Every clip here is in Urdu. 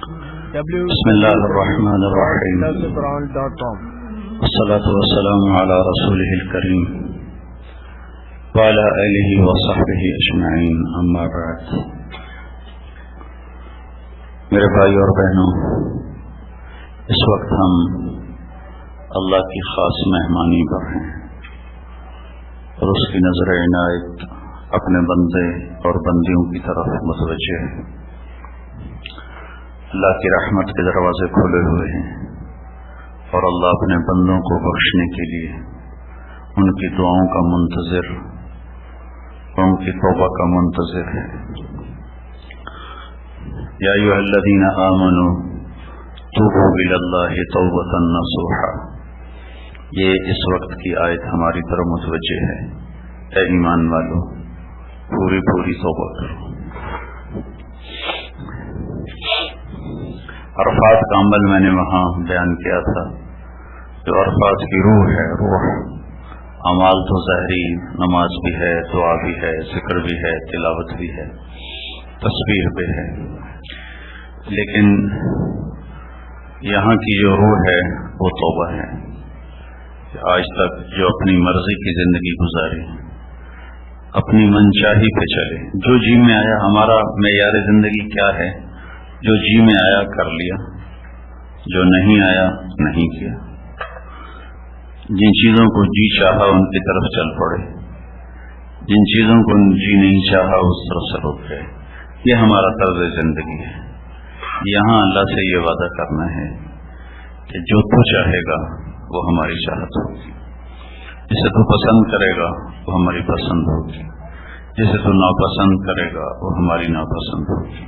بسم الله الرحمن الرحيم والصلاة والسلام على رسوله الكريم وعلى آله وصحبه أجمعين أما بعد. میرے بھائی اور بہنوں، اس وقت ہم اللہ کی خاص مہمانی پر ہیں اور اس کی نظر عنایت اپنے بندے اور بندیوں کی طرف متوجہ ہے. اللہ کی رحمت کے دروازے کھلے ہوئے ہیں اور اللہ اپنے بندوں کو بخشنے کے لیے ان کی دعاؤں کا منتظر، ان کی توبہ کا منتظر ہے. یا ایھا الذین آمنوا توبوا الی اللہ توبۃ نصوحا. یہ اس وقت کی آیت ہماری طرف متوجہ ہے. اے ایمان والو، پوری توبہ کرو. عرفات کا عمل میں نے وہاں بیان کیا تھا. جو عرفات کی روح ہے، روح اعمال تو ظاہری، نماز بھی ہے، دعا بھی ہے، ذکر بھی ہے، تلاوت بھی ہے، تسبیح بھی ہے، لیکن یہاں کی جو روح ہے وہ توبہ ہے. آج تک جو اپنی مرضی کی زندگی گزاری، اپنی منچاہی پہ چلے، جو جی میں آیا. ہمارا معیار زندگی کیا ہے؟ جو جی میں آیا کر لیا، جو نہیں آیا نہیں کیا. جن چیزوں کو جی چاہا ان کی طرف چل پڑے، جن چیزوں کو جی نہیں چاہا اس طرف سے رک گئے. یہ ہمارا طرز زندگی ہے. یہاں اللہ سے یہ وعدہ کرنا ہے کہ جو تو چاہے گا وہ ہماری چاہت ہوگی، جسے تو پسند کرے گا وہ ہماری پسند ہوگی، جسے تو ناپسند کرے گا وہ ہماری ناپسند ہوگی.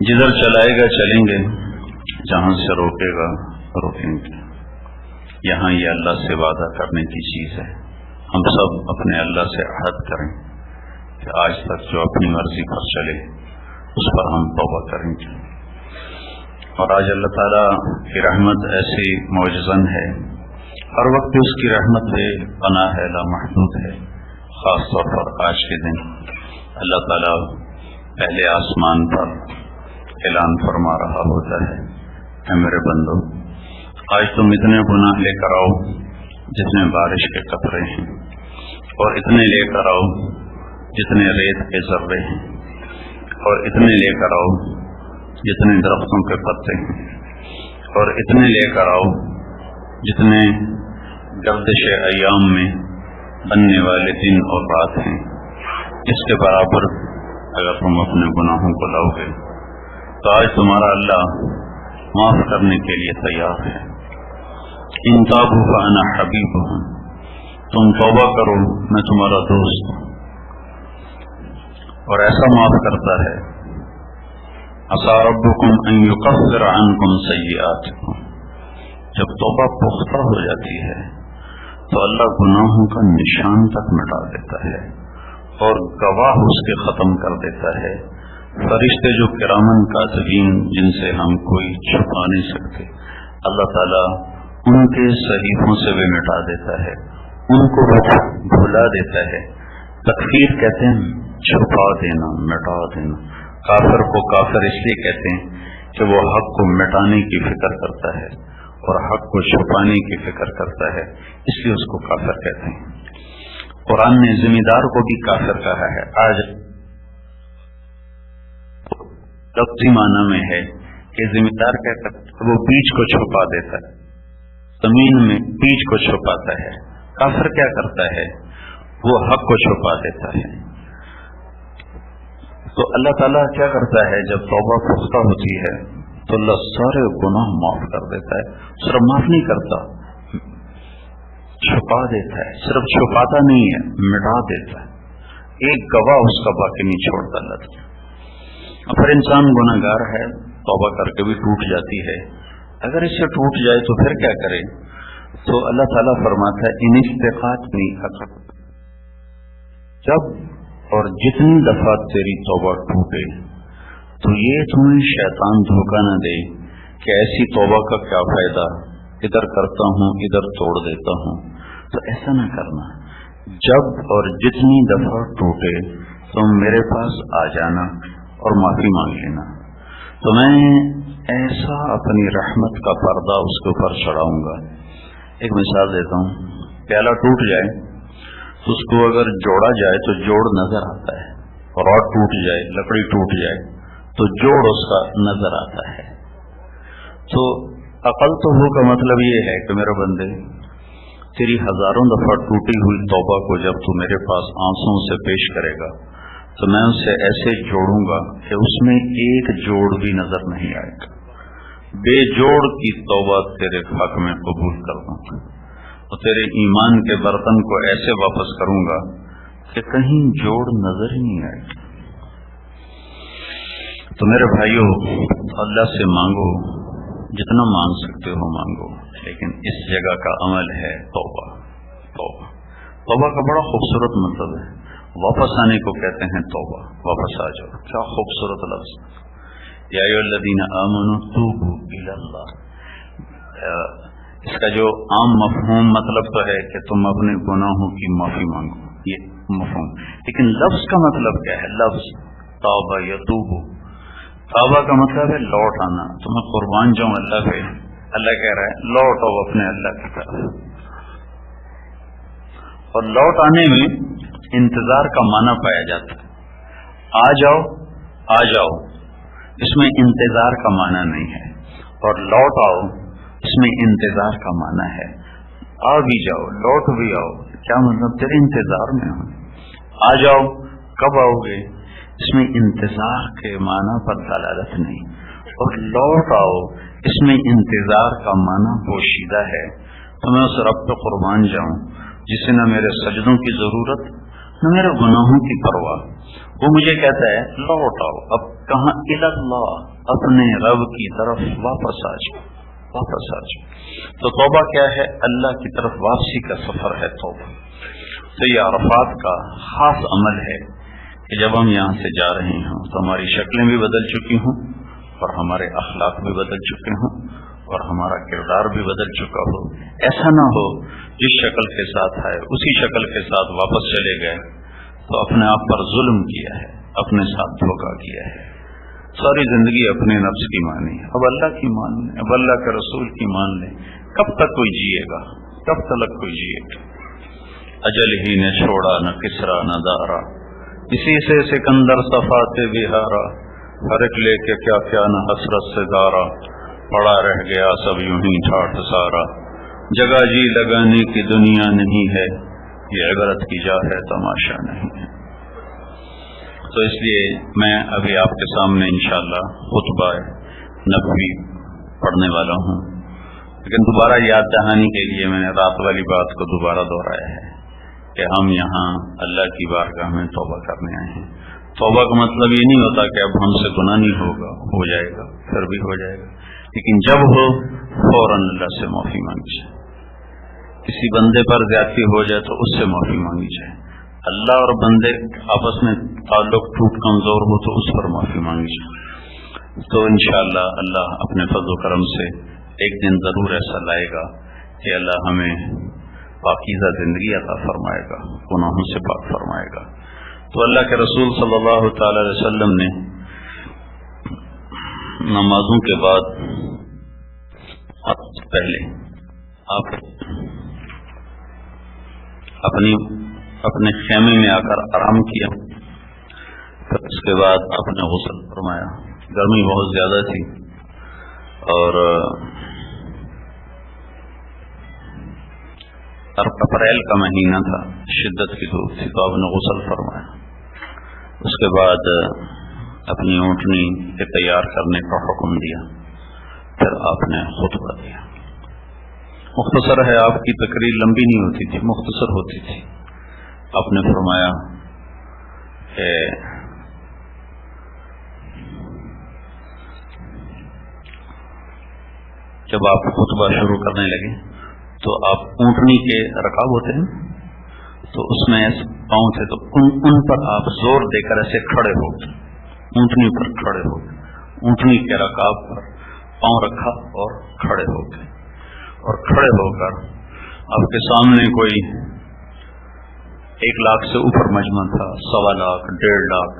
جدھر چلائے گا چلیں گے، جہاں سے روکے گا روکیں گے. یہاں یہ اللہ سے وعدہ کرنے کی چیز ہے. ہم سب اپنے اللہ سے عہد کریں کہ آج تک جو اپنی مرضی پر چلے اس پر ہم توبہ کریں گے. اور آج اللہ تعالیٰ کی رحمت ایسی معجزن ہے، ہر وقت اس کی رحمت ہے، پناہ ہے، لامحدود ہے. خاص طور پر آج کے دن اللہ تعالیٰ پہلے آسمان پر اعلان فرما رہا ہوتا ہے، اے میرے بندو، آج تم اتنے گناہ لے کر آؤ جتنے بارش کے قطرے ہیں، اور اتنے لے کر آؤ جتنے ریت کے ذرے ہیں، اور اتنے لے کر آؤ جتنے درختوں کے پتے ہیں، اور اتنے لے کر آؤ جتنے گردش ایام میں بننے والے دن اور رات ہیں. اس کے برابر اگر تم اپنے گناہوں کو لاؤ گے تو آج تمہارا اللہ معاف کرنے کے لیے تیار ہے. ان تابوا فانا حبیبہم. تم توبہ کرو، میں تمہارا دوست ہوں اور ایسا معاف کرتا ہے. عسى ربکم ان یکفر عنکم سیئاتکم. جب توبہ پختہ ہو جاتی ہے تو اللہ گناہوں کا نشان تک مٹا دیتا ہے اور گواہ اس کے ختم کر دیتا ہے. فرشتے جو کرامن کاتبین، جن سے ہم کوئی چھپا نہیں سکتے، اللہ تعالیٰ ان کے صحیفوں سے بھی مٹا دیتا ہے، ان کو بھلا دیتا ہے. تکفیر کہتے ہیں چھپا دینا، مٹا دینا. کافر کو کافر اس لیے کہتے ہیں کہ وہ حق کو مٹانے کی فکر کرتا ہے اور حق کو چھپانے کی فکر کرتا ہے، اس لیے اس کو کافر کہتے ہیں. قرآن نے ذمہ کو بھی کافر کہا ہے. آج لفظی معنی میں ہے کہ ذمہ دار کہتا ہے وہ بیج کو چھپا دیتا ہے، زمین میں بیج کو چھپاتا ہے. کافر کیا کرتا ہے؟ وہ حق کو چھپا دیتا ہے. تو اللہ تعالیٰ کیا کرتا ہے؟ جب توبہ پختہ ہوتی ہے تو اللہ سارے گناہ معاف کر دیتا ہے. صرف معاف نہیں کرتا، چھپا دیتا ہے. صرف چھپاتا نہیں ہے، مٹا دیتا ہے. ایک گواہ اس کا باقی نہیں چھوڑتا اللہ تعالیٰ. پھر انسان گناہ گار ہے، توبہ کر کے بھی ٹوٹ جاتی ہے. اگر اس سے ٹوٹ جائے تو پھر کیا کرے؟ تو اللہ تعالیٰ فرماتا ہے ان استقامت جب اور جتنی دفعہ تیری توبہ ٹوٹے تو یہ تمہیں شیطان دھوکہ نہ دے کہ ایسی توبہ کا کیا فائدہ، ادھر کرتا ہوں ادھر توڑ دیتا ہوں. تو ایسا نہ کرنا. جب اور جتنی دفعہ ٹوٹے تم میرے پاس آ جانا اور معافی مانگ لینا. تو میں ایسا اپنی رحمت کا پردہ اس کے اوپر چڑھاؤں گا. ایک مثال دیتا ہوں. پیالہ ٹوٹ جائے تو اس کو اگر جوڑا جائے تو جوڑ نظر آتا ہے, راڈ ٹوٹ جائے, لکڑی ٹوٹ جائے تو جوڑ اس کا نظر آتا ہے. تو عقل تو ہو کا مطلب یہ ہے کہ میرے بندے, تیری ہزاروں دفعہ ٹوٹی ہوئی توبہ کو جب تو میرے پاس آنسوں سے پیش کرے گا تو میں اسے ایسے جوڑوں گا کہ اس میں ایک جوڑ بھی نظر نہیں آئے گا. بے جوڑ کی توبہ تیرے حق میں قبول کر دوں گا اور تیرے ایمان کے برتن کو ایسے واپس کروں گا کہ کہیں جوڑ نظر ہی نہیں آئے گا. تو میرے بھائیوں, اللہ سے مانگو, جتنا مانگ سکتے ہو مانگو, لیکن اس جگہ کا عمل ہے توبہ. توبہ توبہ کا بڑا خوبصورت مطلب ہے. واپس آنے کو کہتے ہیں توبہ. واپس آ جاؤ, کیا خوبصورت لفظ. یا ایھا الذین آمنوا توبوا الی اللہ. اس کا جو عام مفہوم مطلب تو ہے کہ تم اپنے گناہوں کی معافی مانگو, یہ مفہوم. لیکن لفظ کا مطلب کیا ہے؟ لفظ توبہ یتوب. توبہ کا مطلب ہے لوٹ آنا. تو میں قربان جاؤں اللہ پہ, اللہ کہہ رہا ہے لوٹ آؤ اپنے اللہ کی طرف. اور لوٹ آنے میں انتظار کا معنی پایا جاتا ہے. آ جاؤ آ جاؤ, اس میں انتظار کا معنی نہیں ہے. اور لوٹ آؤ, اس میں انتظار کا معنی ہے. آ بھی جاؤ, لوٹ بھی آؤ, کیا مطلب تیرے انتظار میں ہوں. آ جاؤ, کب آؤ گے, اس میں انتظار کے معنی پر دلالت نہیں. اور لوٹ آؤ, اس میں انتظار کا معنی پوشیدہ ہے. تو میں اس رب پہ قربان جاؤں جسے نہ میرے سجدوں کی ضرورت نہ میرے گناہوں کی پرواہ. وہ مجھے کہتا ہے لوٹ آؤ. اب کہاں؟ اللہ, اپنے رب کی طرف واپس آ جاؤ, واپس آ جاؤ. تو توبہ کیا ہے؟ اللہ کی طرف واپسی کا سفر ہے توبہ. تو یہ عرفات کا خاص عمل ہے کہ جب ہم یہاں سے جا رہے ہوں تو ہماری شکلیں بھی بدل چکی ہوں اور ہمارے اخلاق بھی بدل چکے ہوں اور ہمارا کردار بھی بدل چکا ہو. ایسا نہ ہو جس شکل کے ساتھ آئے اسی شکل کے ساتھ واپس چلے گئے تو اپنے آپ پر ظلم کیا ہے, اپنے ساتھ دھوکہ کیا ہے. ساری زندگی اپنے نفس کی مانی, اب اللہ کی مان لیں, اب اللہ کے رسول کی مان لیں. کب تک کوئی جیے گا, کب تک کوئی جیے گا. اجل ہی نے چھوڑا نہ کسرا نہ دارا, اسی سے سکندر صفات بہارا. ہر ایک لے کے کیا کیا نہ حسرت سے دارا, پڑا رہ گیا سب یوں ہی ٹھاٹھ سارا. جگہ جی لگانے کی دنیا نہیں ہے, یہ عبرت کی جا ہے تماشا نہیں ہے. تو اس لیے میں ابھی آپ کے سامنے انشاءاللہ خطبہ نبوی پڑھنے والا ہوں, لیکن دوبارہ یاد دہانی کے لیے میں نے رات والی بات کو دوبارہ دہرایا ہے کہ ہم یہاں اللہ کی بارگاہ میں توبہ کرنے آئے ہیں. توبہ کا مطلب یہ نہیں ہوتا کہ اب ہم سے گناہ نہیں ہوگا, ہو جائے گا, پھر بھی ہو جائے گا, لیکن جب ہو فوراً اللہ سے معافی مانگی جائے. کسی بندے پر زیادتی ہو جائے تو اس سے معافی مانگی جائے. اللہ اور بندے آپس میں تعلق ٹوٹ کمزور ہو تو اس پر معافی مانگی جائے. تو انشاءاللہ اللہ اپنے فضل و کرم سے ایک دن ضرور ایسا لائے گا کہ اللہ ہمیں پاکیزہ زندگی عطا فرمائے گا, گناہوں سے پاک فرمائے گا. تو اللہ کے رسول صلی اللہ تعالی علیہ وسلم نے نمازوں کے بعد پہلے آپ اپنے خیمے میں آ کر آرام کیا, پھر اس کے بعد آپ نے غسل فرمایا. گرمی بہت زیادہ تھی اور اپریل کا مہینہ تھا, شدت کی دھوپ تھی, تو آپ نے غسل فرمایا. اس کے بعد اپنی اونٹنی کے تیار کرنے کا حکم دیا, پھر آپ نے خطبہ دیا. مختصر ہے, آپ کی تقریر لمبی نہیں ہوتی تھی, مختصر ہوتی تھی. آپ نے فرمایا کہ جب آپ خطبہ شروع کرنے لگے تو آپ اونٹنی کے رکاب ہوتے ہیں تو اس میں پاؤں تھے تو ان پر آپ زور دے کر ایسے کھڑے ہو گئے, اونٹنی پر کھڑے ہو گئے, اونٹنی کے رکاب پر پاؤں رکھا اور کھڑے ہو گئے. اور کھڑے ہو کر آپ کے سامنے کوئی 1 لاکھ سے اوپر مجمع تھا, 1.25 لاکھ, 1.5 لاکھ,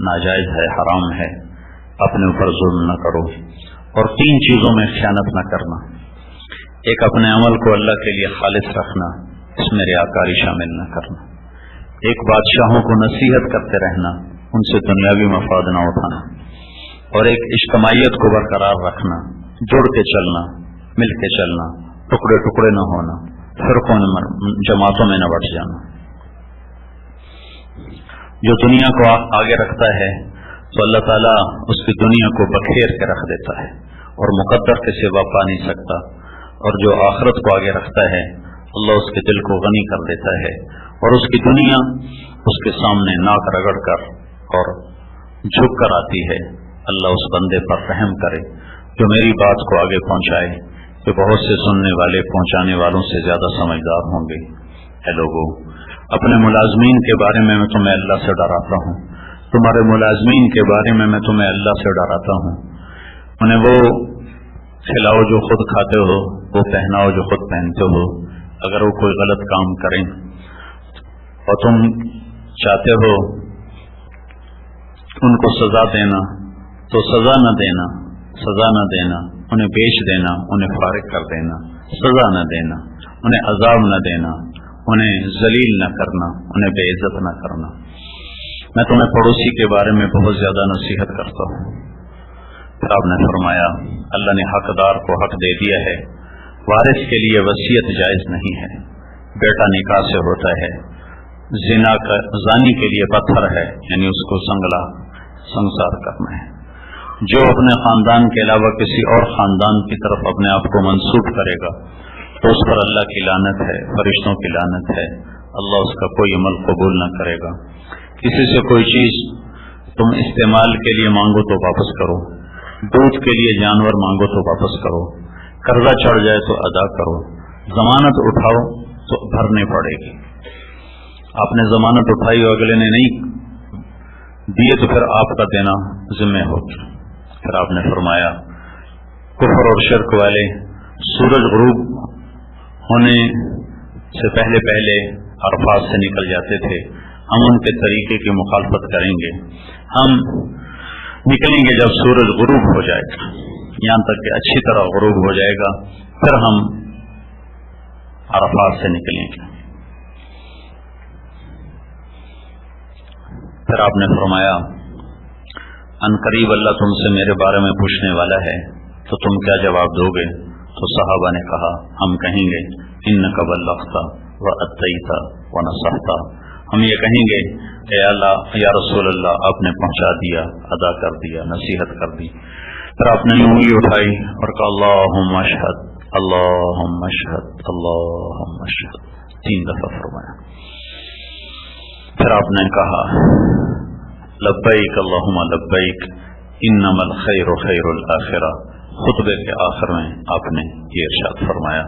ناجائز ہے، حرام ہے، اپنے اوپر ظلم نہ کرو، اور 3 چیزوں میں خیانت نہ کرنا۔ ایک، اپنے عمل کو اللہ کے لیے خالص رکھنا، اس میں ریاکاری شامل نہ کرنا۔ ایک، بادشاہوں کو نصیحت کرتے رہنا، ان سے دنیاوی مفاد نہ اٹھانا۔ اور ایک، اجتماعیت کو برقرار رکھنا، جڑ کے چلنا، مل کے چلنا، ٹکڑے ٹکڑے نہ ہونا، فرقوں جماعتوں میں نہ بٹ جانا۔ جو دنیا کو آگے رکھتا ہے تو اللہ تعالیٰ اس کی دنیا کو بکھیر کے رکھ دیتا ہے اور مقدر کے سوا پا نہیں سکتا، اور جو آخرت کو آگے رکھتا ہے اللہ اس کے دل کو غنی کر دیتا ہے، اور اس کی دنیا اس کے سامنے ناک رگڑ کر اور جھک کر آتی ہے۔ اللہ اس بندے پر رحم کرے جو میری بات کو آگے پہنچائے، کہ بہت سے سننے والے پہنچانے والوں سے زیادہ سمجھدار ہوں گے۔ اے لوگو، اپنے ملازمین کے بارے میں تمہیں اللہ سے ڈراتا ہوں، تمہارے ملازمین کے بارے میں تمہیں اللہ سے ڈراتا ہوں۔ انہیں وہ کھلاؤ جو خود کھاتے ہو، وہ پہناؤ جو خود پہنتے ہو۔ اگر وہ کوئی غلط کام کریں اور تم چاہتے ہو ان کو سزا دینا تو سزا نہ دینا، سزا نہ دینا، انہیں بیچ دینا، انہیں فارغ کر دینا، سزا نہ دینا، انہیں عذاب نہ دینا، انہیں ذلیل نہ کرنا، انہیں بے عزت نہ کرنا۔ میں تمہیں پڑوسی کے بارے میں بہت زیادہ نصیحت کرتا ہوں۔ پھر آپ نے فرمایا اللہ نے حقدار کو حق دے دیا ہے، وارث کے لیے وصیت جائز نہیں ہے، بیٹا نکاح سے ہوتا ہے، زانی کے لیے پتھر ہے، یعنی اس کو سنگسار کرنا ہے۔ جو اپنے خاندان کے علاوہ کسی اور خاندان کی طرف اپنے آپ کو منسوب کرے گا تو اس پر اللہ کی لعنت ہے، فرشتوں کی لعنت ہے، اللہ اس کا کوئی عمل قبول نہ کرے گا۔ کسی سے کوئی چیز تم استعمال کے لیے مانگو تو واپس کرو، دودھ کے لیے جانور مانگو تو واپس کرو، قرضہ چڑھ جائے تو ادا کرو، ضمانت اٹھاؤ تو بھرنی پڑے گی۔ آپ نے ضمانت اٹھائی اور اگلے نے نہیں دیے تو پھر آپ کا دینا ذمہ ہوگا۔ پھر آپ نے فرمایا کفر اور شرک والے سورج غروب ہونے سے پہلے پہلے عرفات سے نکل جاتے تھے، ہم ان کے طریقے کی مخالفت کریں گے، ہم نکلیں گے جب سورج غروب ہو جائے گا، یہاں تک کہ اچھی طرح غروب ہو جائے گا، پھر ہم عرفات سے نکلیں گے۔ پھر آپ نے فرمایا ان قریب اللہ تم سے میرے بارے میں پوچھنے والا ہے تو تم کیا جواب دو گے؟ تو صحابہ نے کہا ہم کہیں گے انک بلغت واتیت ونصحت، ہم یہ کہیں گے اے اللہ یا رسول اللہ آپ نے پہنچا دیا، ادا کر دیا، نصیحت کر دی۔ پھر آپ نے انگلی اٹھائی اور کہا اللہم اشہد اللہم اشہد اللہم اشہد، 3 دفعہ فرمایا۔ پھر آپ نے کہا لبیک اللہم لبیک انما الخیر خیر الآخرہ، خطبے کے آخر میں آپ نے یہ ارشاد فرمایا۔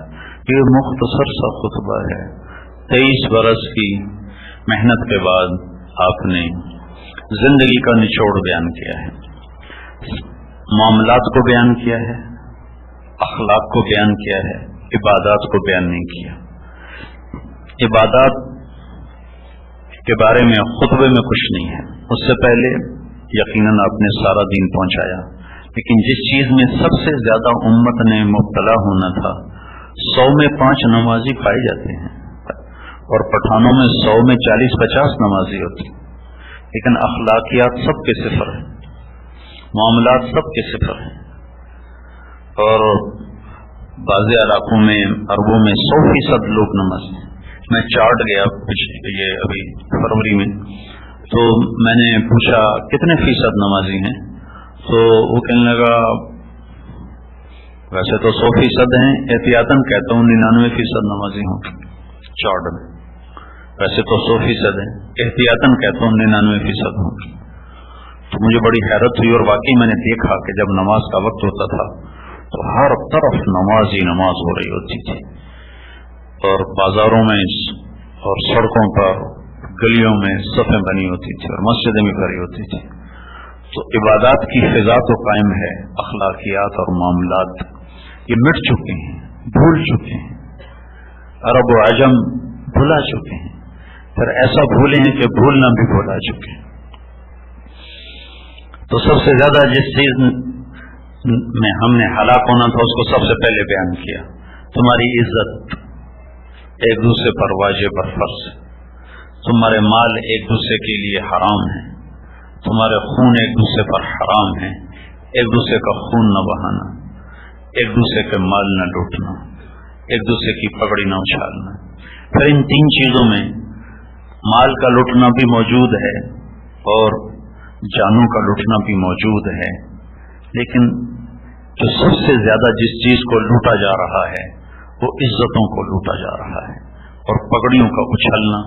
یہ مختصر سا خطبہ ہے، 23 برس کی محنت کے بعد آپ نے زندگی کا نچوڑ بیان کیا ہے، معاملات کو بیان کیا ہے، اخلاق کو بیان کیا ہے، عبادات کو بیان نہیں کیا۔ عبادات کے بارے میں خطبے میں کچھ نہیں ہے، اس سے پہلے یقیناً آپ نے سارا دین پہنچایا، لیکن جس چیز میں سب سے زیادہ امت نے مبتلا ہونا تھا، 100 میں 5 نمازی پائے جاتے ہیں اور پٹھانوں میں 100 میں 40-50 نمازی ہوتی، لیکن اخلاقیات سب کے صفر ہیں، معاملات سب کے صفر ہیں، اور بعض علاقوں میں عربوں میں 100% لوگ نمازی ہیں۔ میں چارٹ گیا یہ ابھی فروری میں، تو میں نے پوچھا کتنے فیصد نمازی ہیں، تو وہ کہنے لگا ویسے تو 100% ہیں، احتیاطاً کہتا ہوں 99% نمازی ہوں چارٹ میں، ویسے تو 100% ہیں، احتیاطاً کہتا ہوں 99% ہوں۔ تو مجھے بڑی حیرت ہوئی، اور واقعی میں نے دیکھا کہ جب نماز کا وقت ہوتا تھا تو ہر طرف نماز ہی نماز ہو رہی ہوتی تھی، اور بازاروں میں اور سڑکوں پر گلیوں میں صفیں بنی ہوتی تھی اور مسجدیں بھی بھری ہوتی تھی۔ تو عبادات کی فضا تو قائم ہے، اخلاقیات اور معاملات یہ مٹ چکے ہیں، بھول چکے ہیں، عرب و عجم بھلا چکے ہیں، پھر ایسا بھولے ہیں کہ بھولنا بھی بھلا چکے ہیں۔ تو سب سے زیادہ جس چیز میں ہم نے ہلاک ہونا تھا اس کو سب سے پہلے بیان کیا. تمہاری عزت ایک دوسرے پر واجب اور فرض ہے. تمہارے مال ایک دوسرے کے لیے حرام ہے. تمہارے خون ایک دوسرے پر حرام ہے. ایک دوسرے کا خون نہ بہانا, ایک دوسرے کے مال نہ لوٹنا, ایک دوسرے کی پگڑی نہ اچھالنا. پھر ان تین چیزوں میں مال کا لوٹنا بھی موجود ہے اور جانوں کا لوٹنا بھی موجود ہے, لیکن جو سب سے زیادہ جس چیز کو لوٹا جا رہا ہے وہ عزتوں کو لوٹا جا رہا ہے, اور پگڑیوں کا اچھلنا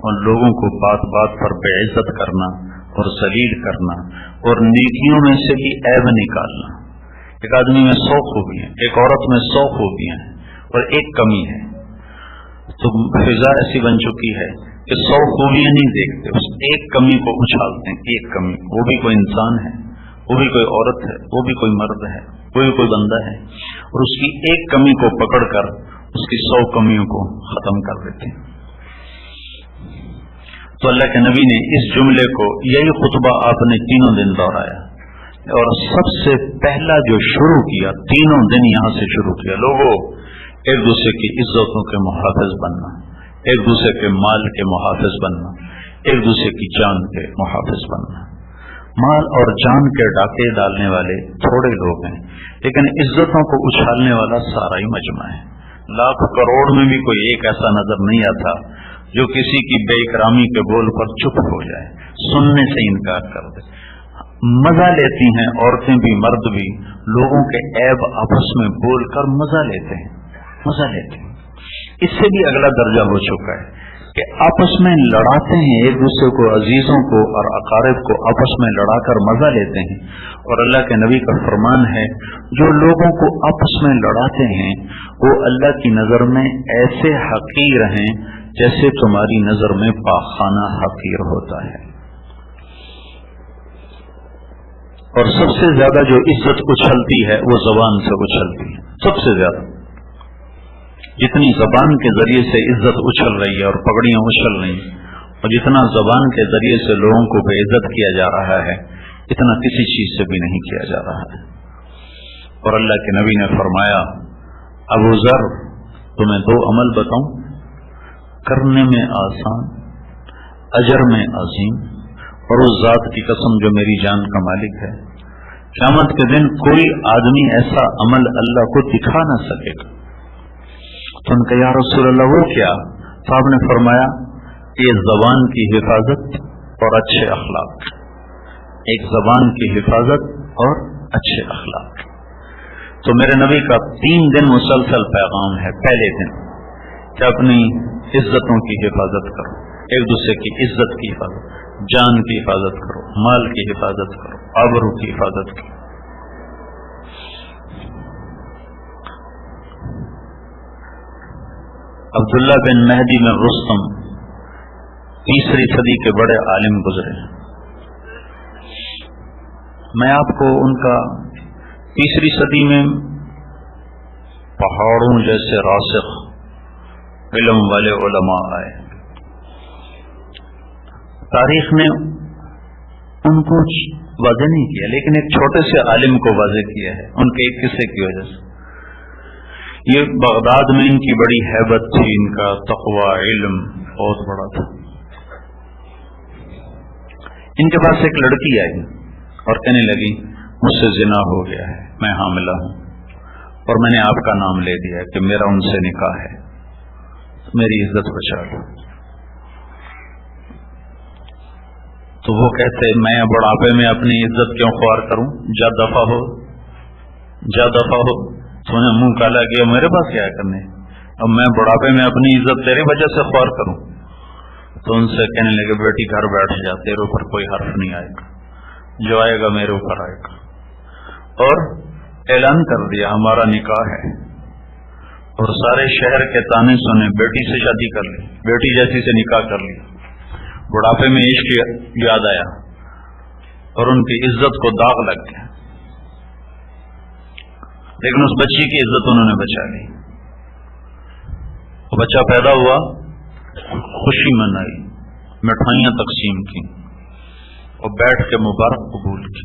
اور لوگوں کو بات بات پر بے عزت کرنا اور ذلیل کرنا اور نیکیوں میں سے بھی عیب نکالنا. ایک آدمی میں 100 خوبیاں, ایک عورت میں 100 خوبیاں ہیں اور ایک کمی ہے, تو فضا ایسی بن چکی ہے کہ 100 خوبیاں نہیں دیکھتے, اس ایک کمی کو اچھالتے ہیں. ایک کمی, وہ بھی کوئی انسان ہے, وہ بھی کوئی عورت ہے, وہ بھی کوئی مرد ہے, وہ بھی کوئی بندہ ہے, اور اس کی ایک کمی کو پکڑ کر اس کی 100 کمیوں کو ختم کر دیتے ہیں. تو اللہ کے نبی نے اس جملے کو, یہی خطبہ آپ نے تینوں دن دہرایا, اور سب سے پہلا جو شروع کیا, تینوں دن یہاں سے شروع کیا, لوگوں ایک دوسرے کی عزتوں کے محافظ بننا, ایک دوسرے کے مال کے محافظ بننا, ایک دوسرے کی جان کے محافظ بننا. مال اور جان کے ڈاکے ڈالنے والے تھوڑے لوگ ہیں, لیکن عزتوں کو اچھالنے والا سارا ہی مجمع ہے. لاکھ کروڑ میں بھی کوئی ایک ایسا نظر نہیں آتا جو کسی کی بے اکرامی کے بول پر چپ ہو جائے, سننے سے انکار کر دے. مزہ لیتی ہیں عورتیں بھی مرد بھی, لوگوں کے عیب آپس میں بول کر مزہ لیتے ہیں, مزہ لیتے ہیں. اس سے بھی اگلا درجہ ہو چکا ہے کہ آپس میں لڑاتے ہیں ایک دوسرے کو, عزیزوں کو اور اقارب کو آپس میں لڑا کر مزہ لیتے ہیں. اور اللہ کے نبی کا فرمان ہے, جو لوگوں کو آپس میں لڑاتے ہیں وہ اللہ کی نظر میں ایسے حقیر ہیں جیسے تمہاری نظر میں پاخانہ حقیر ہوتا ہے. اور سب سے زیادہ جو عزت اچھلتی ہے وہ زبان سے اچھلتی ہے, سب سے زیادہ. جتنی زبان کے ذریعے سے عزت اچھل رہی ہے اور پگڑیاں اچھل رہی ہیں, اور جتنا زبان کے ذریعے سے لوگوں کو بے عزت کیا جا رہا ہے, اتنا کسی چیز سے بھی نہیں کیا جا رہا ہے. اور اللہ کے نبی نے فرمایا, ابو ذر تمہیں 2 عمل بتاؤں, کرنے میں آسان, اجر میں عظیم, اور اس ذات کی قسم جو میری جان کا مالک ہے, قیامت کے دن کوئی آدمی ایسا عمل اللہ کو دکھا نہ سکے گا. تو ان کا یا رسول اللہ وہ کیا؟ تو آپ نے فرمایا یہ زبان کی حفاظت اور اچھے اخلاق. ایک زبان کی حفاظت اور اچھے اخلاق. تو میرے نبی کا 3 دن مسلسل پیغام ہے. پہلے دن کہ اپنی عزتوں کی حفاظت کرو, ایک دوسرے کی عزت کی حفاظت, جان کی حفاظت کرو, مال کی حفاظت کرو, آبرو کی حفاظت کرو. عبداللہ بن مہدی بن رستم 3ری صدی کے بڑے عالم گزرے. میں آپ کو ان کا 3ری صدی میں پہاڑوں جیسے راسخ علم والے علماء آئے. تاریخ نے ان کو واضح نہیں کیا, لیکن ایک چھوٹے سے عالم کو واضح کیا ہے ان کے ایک قصے کی وجہ سے. یہ بغداد میں ان کی بڑی ہیبت تھی, ان کا تقوی علم بہت بڑا تھا. ان کے پاس ایک لڑکی آئی اور کہنے لگی مجھ سے زنا ہو گیا ہے, میں حاملہ ہوں, اور میں نے آپ کا نام لے دیا کہ میرا ان سے نکاح ہے, میری عزت بچا لو. تو وہ کہتے میں بڑھاپے میں اپنی عزت کیوں خوار کروں, جا دفع ہو, جا دفع ہو. تو نے منہ کالا کیا, میرے پاس کیا کرنے, اب میں بڑھاپے میں اپنی عزت تیری وجہ سے خوار کروں. تو ان سے کہنے لگے بیٹی گھر بیٹھ جا, تیرے اوپر کوئی حرف نہیں آئے گا, جو آئے گا میرے اوپر آئے گا. اور اعلان کر دیا ہمارا نکاح ہے, اور سارے شہر کے تانے سنے, بیٹی سے شادی کر لی, بیٹی جیسی سے نکاح کر لی. بڑھاپے میں عشق یاد آیا اور ان کی عزت کو داغ لگ گیا, لیکن اس بچی کی عزت انہوں نے بچا لی. وہ بچہ پیدا ہوا, خوشی منائی, مٹھائیاں تقسیم کی اور بیٹھ کے مبارک قبول کی.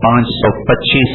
525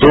2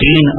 3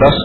10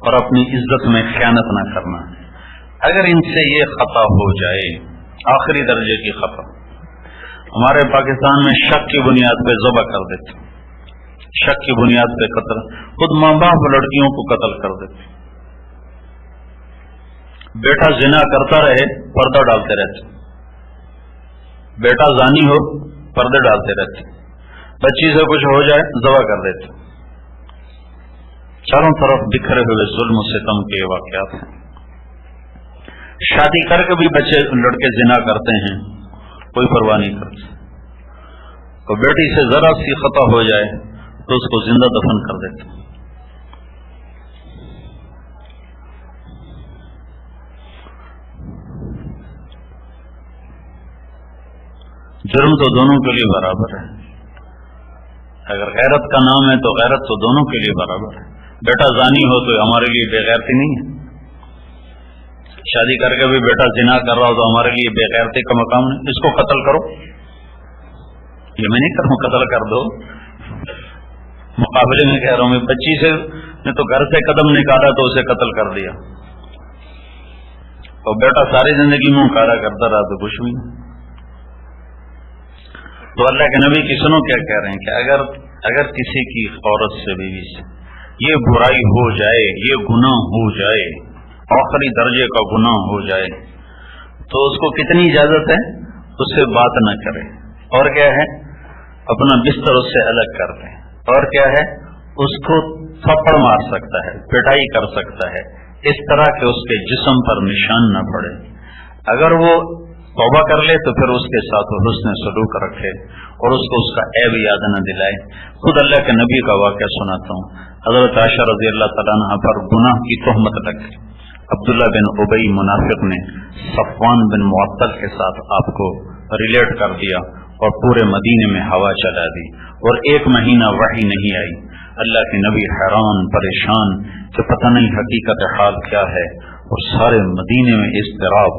اور اپنی عزت میں خیانت نہ کرنا. اگر ان سے یہ خطا ہو جائے، آخری درجے کی خطا، ہمارے پاکستان میں شک کی بنیاد پہ ذبح کر دیتے، شک کی بنیاد پہ قتل، خود ماں باپ لڑکیوں کو قتل کر دیتے. بیٹا زنا کرتا رہے پردہ ڈالتے رہتے، بیٹا زانی ہو پردے ڈالتے رہتے، بچی سے کچھ ہو جائے ذبح کر دیتے. چاروں طرف بکھرے ہوئے ظلم و ستم کے واقعات ہیں. شادی کر کے بھی بچے لڑکے زنا کرتے ہیں، کوئی پرواہ نہیں کرتے. تو بیٹی سے ذرا سی خطا ہو جائے تو اس کو زندہ دفن کر دیتے. جرم تو دونوں کے لیے برابر ہے. اگر غیرت کا نام ہے تو غیرت تو دونوں کے لیے برابر ہے. بیٹا زانی ہو تو ہمارے لیے بے غیرتی نہیں ہے، شادی کر کے بھی بیٹا زنا کر رہا ہو تو ہمارے لیے بے غیرتی کا مقام نہیں. اس کو قتل کرو، یہ میں نہیں کروں، قتل کر دو. مقابلے میں کہہ رہا ہوں، بچی سے نے تو گھر سے قدم نکالا تو اسے قتل کر دیا، اور بیٹا ساری زندگی منہ کالا کرتا رہا تو کچھ بھی نہیں. تو اللہ کے نبی کی سنو کیا کہہ رہے ہیں کہ اگر کسی کی عورت سے، بیوی سے یہ برائی ہو جائے، یہ گناہ ہو جائے، آخری درجے کا گناہ ہو جائے، تو اس کو کتنی اجازت ہے؟ اس سے بات نہ کرے، اور کیا ہے، اپنا بستر اس سے الگ کر دے، اور کیا ہے، اس کو تھپڑ مار سکتا ہے، پٹائی کر سکتا ہے، اس طرح کہ اس کے جسم پر نشان نہ پڑے. اگر وہ توبہ کر لے تو پھر اس کے ساتھ حسن سلوک رکھے اور اس کو اس کا عیب یاد نہ دلائے. خود اللہ کے نبی کا واقعہ سناتا ہوں. حضرت عائشہ رضی اللہ تعالیٰ عنہ پر گناہ کی تہمت لگ گئی. عبداللہ بن ابی منافق نے صفوان بن معطل کے ساتھ آپ کو ریلیٹ کر دیا اور پورے مدینے میں ہوا چلا دی، اور 1 مہینہ وحی نہیں آئی. اللہ کے نبی حیران پریشان کہ پتہ نہیں حقیقت حال کیا ہے، اور سارے مدینے میں اضطراب،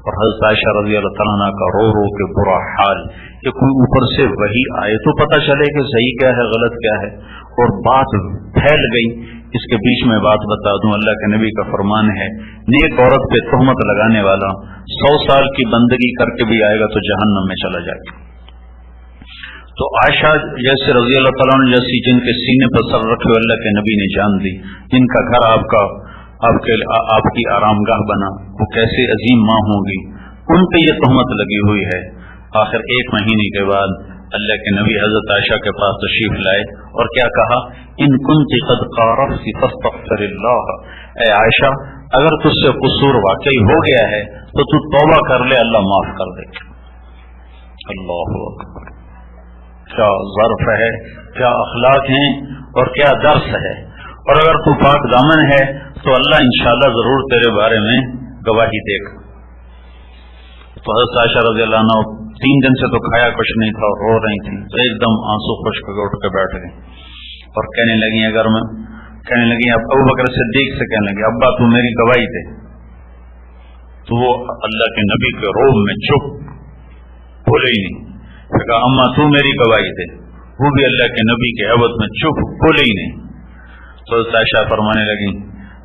اور حضرت عائشہ رضی اللہ تعالیٰ عنہ کا رو رو کے برا حال کہ کوئی اوپر سے وحی آئے تو پتہ چلے کہ صحیح کیا ہے غلط کیا ہے. اور بات پھیل گئی. اس کے بیچ میں بات بتا دوں، اللہ کے نبی کا فرمان ہے، نیک عورت پہ تہمت لگانے والا 100 سال کی بندگی کر کے بھی آئے گا تو جہنم میں چلا جائے گا. تو عائشہ جیسے رضی اللہ تعالیٰ عنہ جیسی جن کے سینے پر سر رکھے اللہ کے نبی نے جان دی، جن کا گھر آپ کی آرام گاہ بنا، وہ کیسے عظیم ماں ہوں گی، ان پہ یہ تہمت لگی ہوئی ہے. آخر 1 مہینے کے بعد اللہ کے نبی حضرت عائشہ کے پاس تشریف لائے اور کیا کہا، ان کنت قد قارفت فاستغفر اللہ، اے عائشہ اگر تجھ سے قصور واقعی ہو گیا ہے تو تو توبہ کر لے، اللہ معاف کر دے. اللہ اکبر، کیا ظرف ہے، کیا اخلاق ہیں اور کیا درس ہے. اور اگر تو پاک دامن ہے تو اللہ انشاءاللہ ضرور تیرے بارے میں گواہی دے گا. تو حضرت عائشہ رضی اللہ عنہ 3 دن سے تو کھایا کچھ نہیں تھا اور رو رہی تھی، تو ایک دم آنسو خشک کے اٹھ کے بیٹھ گئی اور کہنے لگی اب ابو بکر صدیق سے کہنے لگی، ابا تو میری گواہی دے. تو وہ اللہ کے نبی کے روب میں چپ، بولے ہی نہیں. کہا اما تو میری گواہی دے، وہ بھی اللہ کے نبی کے عوض میں چپ، بولے ہی نہیں. تو عائشہ فرمانے لگی،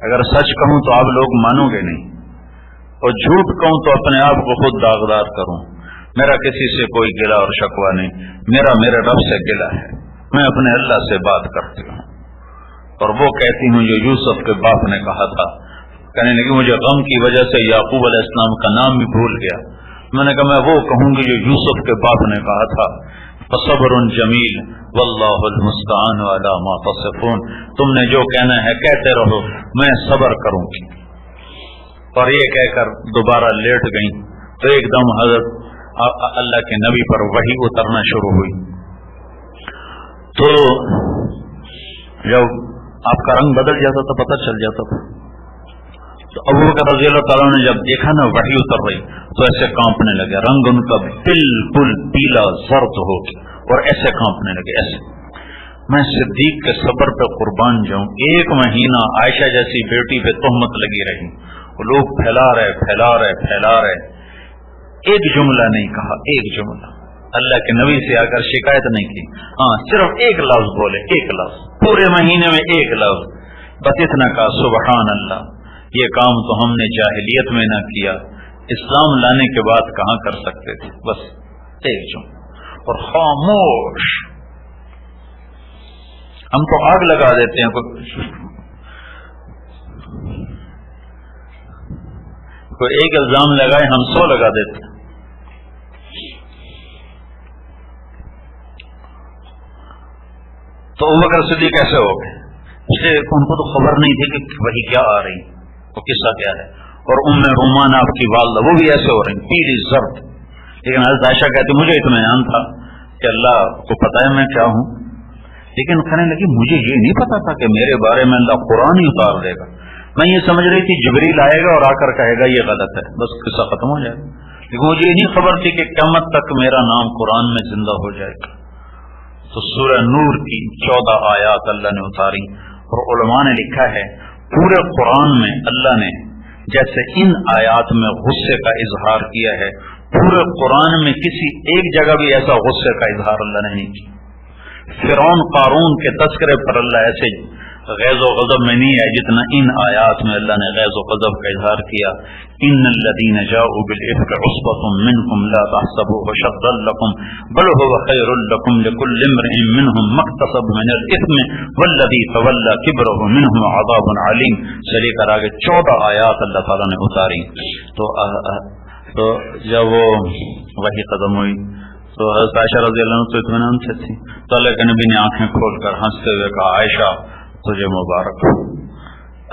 اگر سچ کہوں تو آپ لوگ مانو گے نہیں، اور جھوٹ کہوں تو اپنے آپ کو خود داغدار کروں. میرا کسی سے کوئی گلہ اور شکوہ نہیں، میرا میرے رب سے گلہ ہے، میں اپنے اللہ سے بات کرتی ہوں. اور وہ کہتی ہوں جو یوسف کے باپ نے کہا تھا. کہنے لگی مجھے غم کی وجہ سے یعقوب علیہ السلام کا نام بھی بھول گیا. میں نے کہا میں وہ کہوں گی جو یوسف کے باپ نے کہا تھا، فصبر جمیل واللہ المستعان علی ما تصفون، تم نے جو کہنا ہے کہتے رہو، میں صبر کروں گی. اور یہ کہہ کر دوبارہ لیٹ گئی تو ایک دم حضرت اللہ کے نبی پر وحی اترنا شروع ہوئی. تو جب آپ کا رنگ بدل جاتا تھا پتہ چل جاتا تھا. تو ابو بکر رضی اللہ تعالیٰ نے جب دیکھا نا وحی اتر رہی تو ایسے کانپنے لگے، رنگ ان کا بالکل پیلا زرد ہو گیا اور ایسے کانپنے لگے ایسے. میں صدیق کے صبر پہ قربان جاؤں. 1 مہینہ عائشہ جیسی بیٹی پہ تہمت لگی رہی، لوگ پھیلا رہے، ایک جملہ نہیں کہا، ایک جملہ اللہ کے نبی سے آ کر شکایت نہیں کی، ہاں صرف ایک لفظ بولے، ایک لفظ پورے مہینے میں، ایک لفظ بس اتنا کہا سبحان اللہ، یہ کام تو ہم نے جاہلیت میں نہ کیا، اسلام لانے کے بعد کہاں کر سکتے تھے. بس ایک جو اور خاموش. ہم تو آگ لگا دیتے ہیں، کوئی ایک الزام لگائے ہم 100 لگا دیتے ہیں. تو ابوبکر صدیق کیسے ہو گئے؟ اسے ان کو تو خبر نہیں تھی کہ وہی کیا آ رہی، وہ قصہ کیا ہے. اور ام رومان آپ کی والدہ وہ بھی ایسے ہو رہی پیلی زرد. لیکن حضرت عائشہ کہتی مجھے اطمینان تھا کہ اللہ کو پتا ہے میں کیا ہوں، لیکن کہنے لگی مجھے یہ نہیں پتا تھا کہ میرے بارے میں اللہ قرآن ہی اتار دے گا. میں یہ سمجھ رہی تھی جبریل آئے گا اور آ کر کہے گا یہ غلط ہے، بس قصہ ختم ہو جائے گا. لیکن مجھے یہ نہیں خبر تھی کہ قیامت تک میرا نام قرآن میں زندہ ہو جائے گا. تو سورہ نور کی 14 آیات اللہ نے اتاری، اور علماء نے لکھا ہے پورے قرآن میں اللہ نے جیسے ان آیات میں غصے کا اظہار کیا ہے، پورے قرآن میں کسی ایک جگہ بھی ایسا غصے کا اظہار اللہ نے نہیں کیا. فرعون قارون کے تذکرے پر اللہ ایسے غیظ و غضب میں نہیں ہے جتنا ان آیات میں اللہ نے غیظ و غضب کا اظہار کیا. ان الذين جاءوا بالافك عصبة منكم لا تحسبوه شرا لكم بل هو خير لكم لكل امرئ منهم ما اكتسب من الاثم والذي تولى كبره منهم عذاب عليم. سے لے کر آگے 14 آیات اللہ تعالیٰ نے اتاری. تو جب وہ وحی ختم ہوئی تو حضرت عائشہ رضی اللہ عنہ تو اطمینان سے تھی. تو اللہ کے نبی نے آنکھیں کھول کر ہنستے ہوئے کہا عائشہ تجھے مبارک ہو،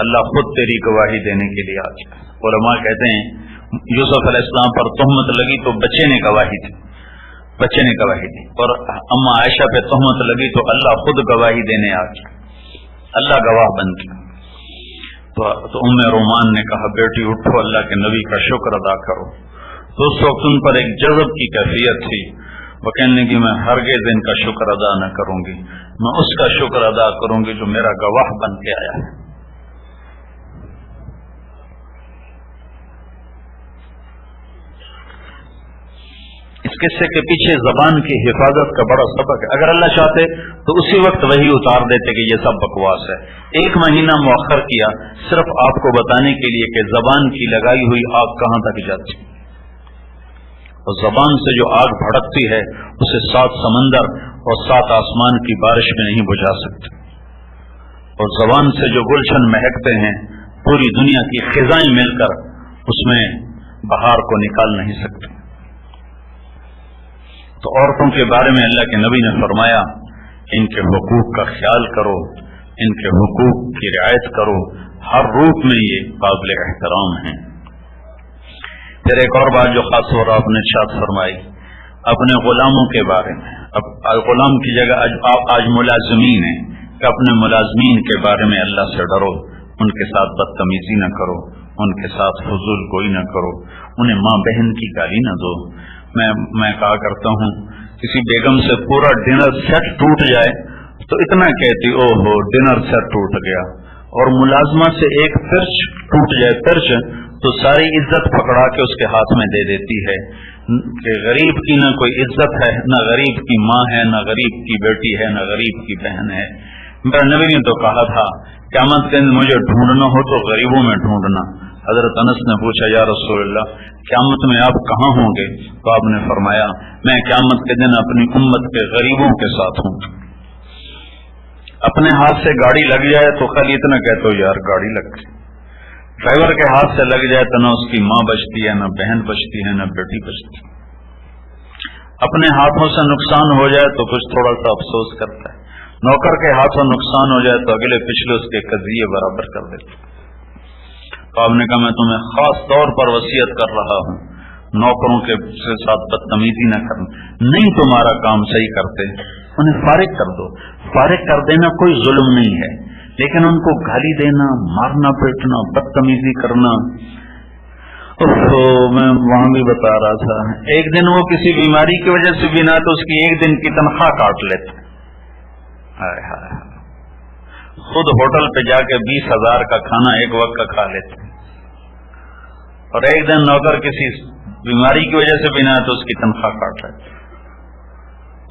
اللہ خود تیری گواہی دینے کے لیے آ گیا. علماء کہتے ہیں یوسف علیہ السلام پر تہمت لگی تو بچے نے گواہی دی، اور اما عائشہ پہ تہمت لگی تو اللہ خود گواہی دینے آ گیا، اللہ گواہ بن گیا. تو ام رومان نے کہا بیٹی اٹھو، اللہ کے نبی کا شکر ادا کرو. تو اس وقت ان پر ایک جذب کی کیفیت تھی. وہ کہنے لگی میں ہرگز ان کا شکر ادا نہ کروں گی، میں اس کا شکر ادا کروں گی جو میرا گواہ بن کے آیا ہے. اس قصے کے پیچھے زبان کی حفاظت کا بڑا سبق ہے. اگر اللہ چاہتے تو اسی وقت وہی اتار دیتے کہ یہ سب بکواس ہے. 1 مہینہ مؤخر کیا صرف آپ کو بتانے کے لیے کہ زبان کی لگائی ہوئی آگ کہاں تک جاتی، اور زبان سے جو آگ بھڑکتی ہے اسے 7 سمندر اور 7 آسمان کی بارش میں نہیں بجھا سکتے. اور زبان سے جو گلشن مہکتے ہیں پوری دنیا کی خزائیں مل کر اس میں بہار کو نکال نہیں سکتے. تو عورتوں کے بارے میں اللہ کے نبی نے فرمایا ان کے حقوق کا خیال کرو، ان کے حقوق کی رعایت کرو، ہر روپ میں یہ قابل احترام ہیں. پھر ایک اور بات جو خاص طور پر آپ نے ارشاد فرمائی اپنے غلاموں کے بارے میں. اب غلام کی جگہ آپ آج ملازمین ہیں کہ اپنے ملازمین کے بارے میں اللہ سے ڈرو، ان کے ساتھ بدتمیزی نہ کرو، ان کے ساتھ فضول گوئی نہ کرو، انہیں ماں بہن کی گالی نہ دو. میں کہا کرتا ہوں کسی بیگم سے پورا ڈنر سیٹ ٹوٹ جائے تو اتنا کہتی او ہو ڈنر سیٹ ٹوٹ گیا، اور ملازمہ سے ایک پرچ ٹوٹ جائے پرچ تو ساری عزت پکڑا کے اس کے ہاتھ میں دے دیتی ہے کہ غریب کی نہ کوئی عزت ہے، نہ غریب کی ماں ہے، نہ غریب کی بیٹی ہے، نہ غریب کی بہن ہے. میرا نبی نے تو کہا تھا قیامت کے دن مجھے ڈھونڈنا ہو تو غریبوں میں ڈھونڈنا. حضرت انس نے پوچھا یا رسول اللہ قیامت میں آپ کہاں ہوں گے؟ تو آپ نے فرمایا میں قیامت کے دن اپنی امت کے غریبوں کے ساتھ ہوں. اپنے ہاتھ سے گاڑی لگ جائے تو خالی اتنا کہتے ہو یار گاڑی لگ گئی. ڈرائیور کے ہاتھ سے لگ جائے تو نہ اس کی ماں بچتی ہے، نہ بہن بچتی ہے، نہ بیٹی بچتی. اپنے ہاتھوں سے نقصان ہو جائے تو کچھ تھوڑا سا افسوس کرتا ہے، نوکر کے ہاتھوں نقصان ہو جائے تو اگلے پچھلے اس کے قضیے برابر کر دیتے. تو آپ نے کہا میں تمہیں خاص طور پر وصیت کر رہا ہوں نوکروں کے ساتھ بدتمیزی نہ کرنا. نہیں تمہارا کام صحیح کرتے انہیں فارغ کر دو. فارغ کر دینا کوئی ظلم نہیں ہے، لیکن ان کو گالی دینا، مارنا پیٹنا، بدتمیزی کرنا. تو میں وہاں بھی بتا رہا تھا ایک دن وہ کسی بیماری کی وجہ سے بھی نہ تو اس کی 1 دن کی تنخواہ کاٹ لیتے. خود ہوٹل پہ جا کے 20,000 کا کھانا ایک وقت کا کھا لیتے، اور ایک دن نوکر کسی بیماری کی وجہ سے بھی نہ تو اس کی تنخواہ کاٹ لیتے.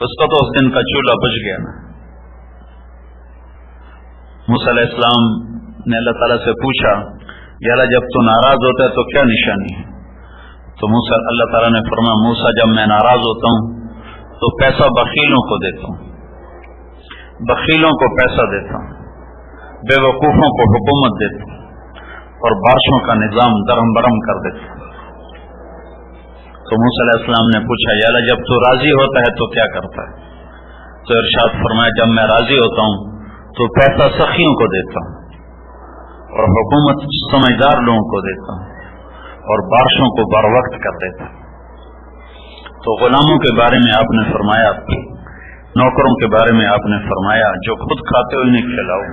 اس کو تو اس دن کا چولہا بچ گیا نا. موسیٰ علیہ السلام نے اللہ تعالیٰ سے پوچھا یا اللہ جب تو ناراض ہوتا ہے تو کیا نشانی ہے؟ تو موسیٰ اللہ تعالیٰ نے فرمایا موسیٰ جب میں ناراض ہوتا ہوں تو پیسہ بخیلوں کو دیتا ہوں، بخیلوں کو پیسہ دیتا ہوں، بے وقوفوں کو حکومت دیتا ہوں اور بارشوں کا نظام درہم برہم کر دیتا ہوں۔ تو موسیٰ علیہ السلام نے پوچھا یا اللہ جب تو راضی ہوتا ہے تو کیا کرتا ہے؟ تو ارشاد فرمایا جب میں راضی ہوتا ہوں تو پیسہ سخیوں کو دیتا ہوں اور حکومت سمجھدار لوگوں کو دیتا ہوں اور بارشوں کو بر وقت کر دیتا ہوں۔ تو غلاموں کے بارے میں آپ نے فرمایا، نوکروں کے بارے میں آپ نے فرمایا جو خود کھاتے ہو انہیں کھلاؤ،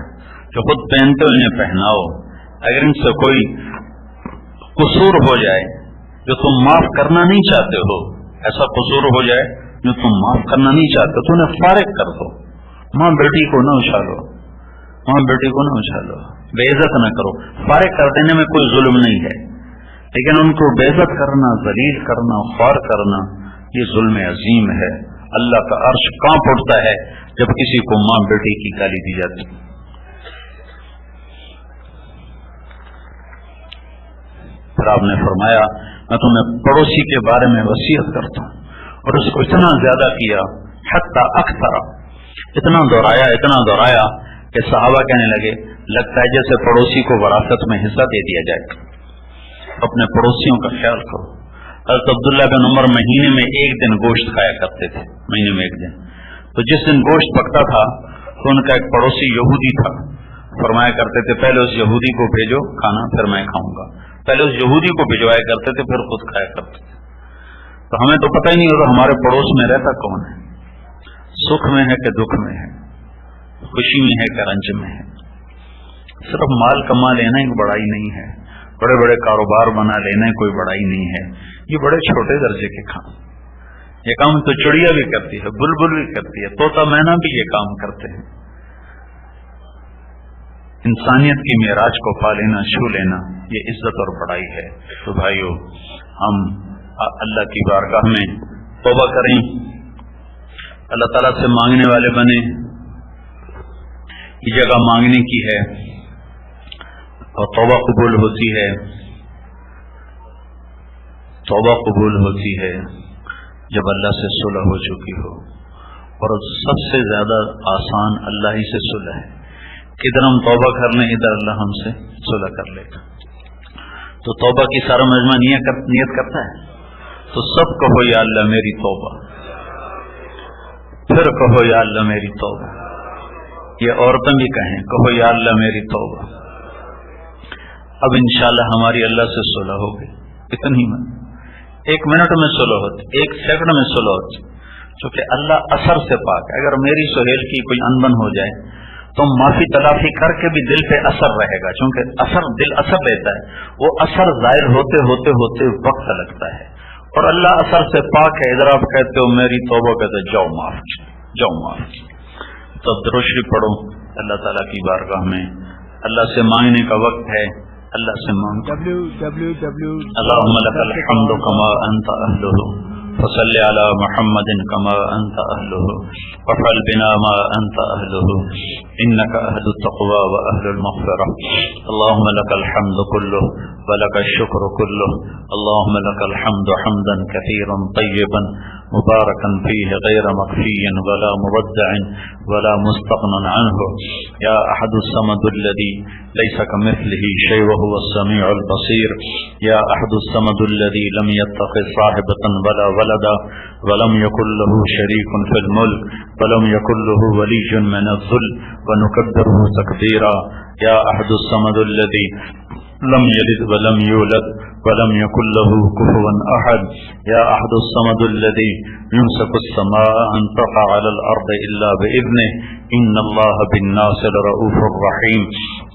جو خود پہنتے ہو انہیں پہناؤ، اگر ان سے کوئی قصور ہو جائے جو تم معاف کرنا نہیں چاہتے ہو، ایسا قصور ہو جائے جو تم معاف کرنا نہیں چاہتے تو انہیں فارغ کر دو، ماں بیٹی کو نہ اچھالو، ماں بیٹی کو نہ اچھالو، بے عزت نہ کرو۔ فارغ کر دینے میں کوئی ظلم نہیں ہے، لیکن ان کو بے عزت کرنا، ذلیل کرنا، خوار کرنا یہ ظلم عظیم ہے۔ اللہ کا عرش کانپ اٹھتا ہے جب کسی کو ماں بیٹی کی گالی دی جاتی۔ پھر آپ نے فرمایا میں تمہیں پڑوسی کے بارے میں وصیت کرتا ہوں، اور اس کو اتنا زیادہ کیا حتی اکثر، اتنا دہرایا کہ صحابہ کہنے لگے لگتا ہے جیسے پڑوسی کو وراثت میں حصہ دے دیا جائے۔ اپنے پڑوسیوں کا خیال کرو۔ حضرت عبداللہ بن عمر مہینے میں ایک دن گوشت کھایا کرتے تھے، مہینے میں ایک دن۔ تو جس دن گوشت پکتا تھا تو ان کا ایک پڑوسی یہودی تھا، فرمایا کرتے تھے پہلے اس یہودی کو بھیجو کھانا پھر میں کھاؤں گا، پہلے اس یہودی کو بھجوایا کرتے تھے پھر خود کھایا کرتے تھے۔ تو ہمیں تو پتہ ہی نہیں ہوتا ہمارے پڑوس میں رہتا کون ہے، سکھ میں ہے کہ دکھ میں ہے، خوشی میں ہے کہ رنج میں ہے۔ صرف مال کما لینا ایک بڑائی نہیں ہے، بڑے بڑے کاروبار بنا لینا کوئی بڑائی نہیں ہے، یہ بڑے چھوٹے درجے کے کام۔ یہ کام تو چڑیا بھی کرتی ہے، بلبل بھی کرتی ہے، طوطا مینا بھی یہ کام کرتے ہیں۔ انسانیت کی معراج کو پا لینا، چھو لینا، یہ عزت اور بڑائی ہے۔ تو بھائیو ہم اللہ کی بارگاہ میں توبہ کریں، اللہ تعالیٰ سے مانگنے والے بنے۔ یہ جگہ مانگنے کی ہے اور توبہ قبول ہوتی ہے، توبہ قبول ہوتی ہے جب اللہ سے صلح ہو چکی ہو، اور سب سے زیادہ آسان اللہ ہی سے صلح ہے۔ ادھر ہم توبہ کر لیں، ادھر اللہ ہم سے صلح کر لے گا۔ تو توبہ کی سارا مجمع نیت کرتا ہے تو سب کہو یا اللہ میری توبہ، پھر کہو یا اللہ میری توبہ۔ یہ عورتیں بھی کہیں کہو یا اللہ میری توبہ۔ اب انشاءاللہ ہماری اللہ سے صلح ہوگی، اتنی میں 1 منٹ میں صلح ہوتی، 1 سیکنڈ میں صلح ہوتی، چونکہ اللہ اثر سے پاک ہے۔ اگر میری سہیل کی کوئی انبن ہو جائے تو معافی تلافی کر کے بھی دل پہ اثر رہے گا، چونکہ دل اثر لیتا ہے، وہ اثر ظاہر ہوتے ہوتے وقت لگتا ہے، اور اللہ اثر سے پاک ہے۔ ادھر آپ کہتے ہو میری توبہ، کہتے جاؤ معاف۔ تو درود شریف پڑھو اللہ تعالیٰ کی بارگاہ میں، اللہ سے مانگنے کا وقت ہے، اللہ سے مانگو۔ اللہم لک الحمد کما انت اہلہ فصل علی محمد کما انت اہلہ وفعل بنا ما انت اہلہ انک اہل التقوی و اہل المغفرہ۔ اللہم لک الحمد کلہ ولک الشکر کلہ، اللہم لک الحمد حمدا کثیرا طیبا مبارکا فیہ غیر مخفی ولا مبدع ولا مستغنى عنہ، یا احد الصمد الذی لیس کمثلہ شیء وهو السمیع البصیر، یا احد الصمد الذی لم یتخذ صاحبة ولا ولدا ولم يكن له شريك في الملك ولم يكن له ولي من الذل ونكبره تكبيرا، يا أحد الصمد الذي لم يلد ولم يولد ولم يكن له كفوا أحد، يا أحد الصمد الذي يمسك السماء أن تقع على الأرض إلا بإذنه إن الله بالناس لرؤوف رحيم،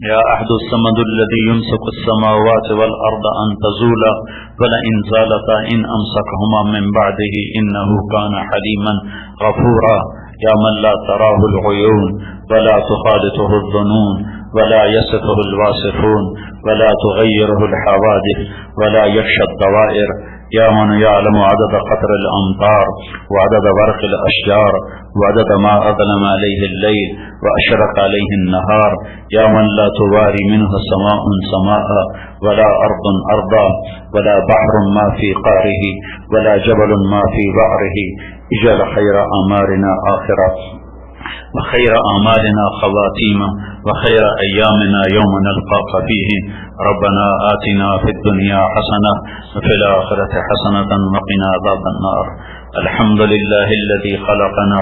يا أحد الصمد الذي يمسك السماوات والأرض أن تزولا ولئن زالتا إن أمسكهما من بعده إنه كان حليما غفورا، يا من لا تراه العيون ولا تخالطه الظنون ولا يصفه الواصفون ولا تغيره الحوادث ولا يخشى الدوائر، يا من يعلم عدد قطر الأمطار وعدد ورق الأشجار وعدد ما أظلم عليه الليل وأشرق عليه النهار، يا من لا تواري منه سماء سماء ولا أرض أرضا ولا بحر ما في قاره ولا جبل ما في بعره، اجعل خير أعمالنا آخرة وخير أعمالنا خواتيمة وخير أيامنا يوم نلقاك فيه. ربنا آتنا في الدنيا حسنة وفي الآخرة حسنة وقنا عذاب النار. الحمد لله الذي خلقنا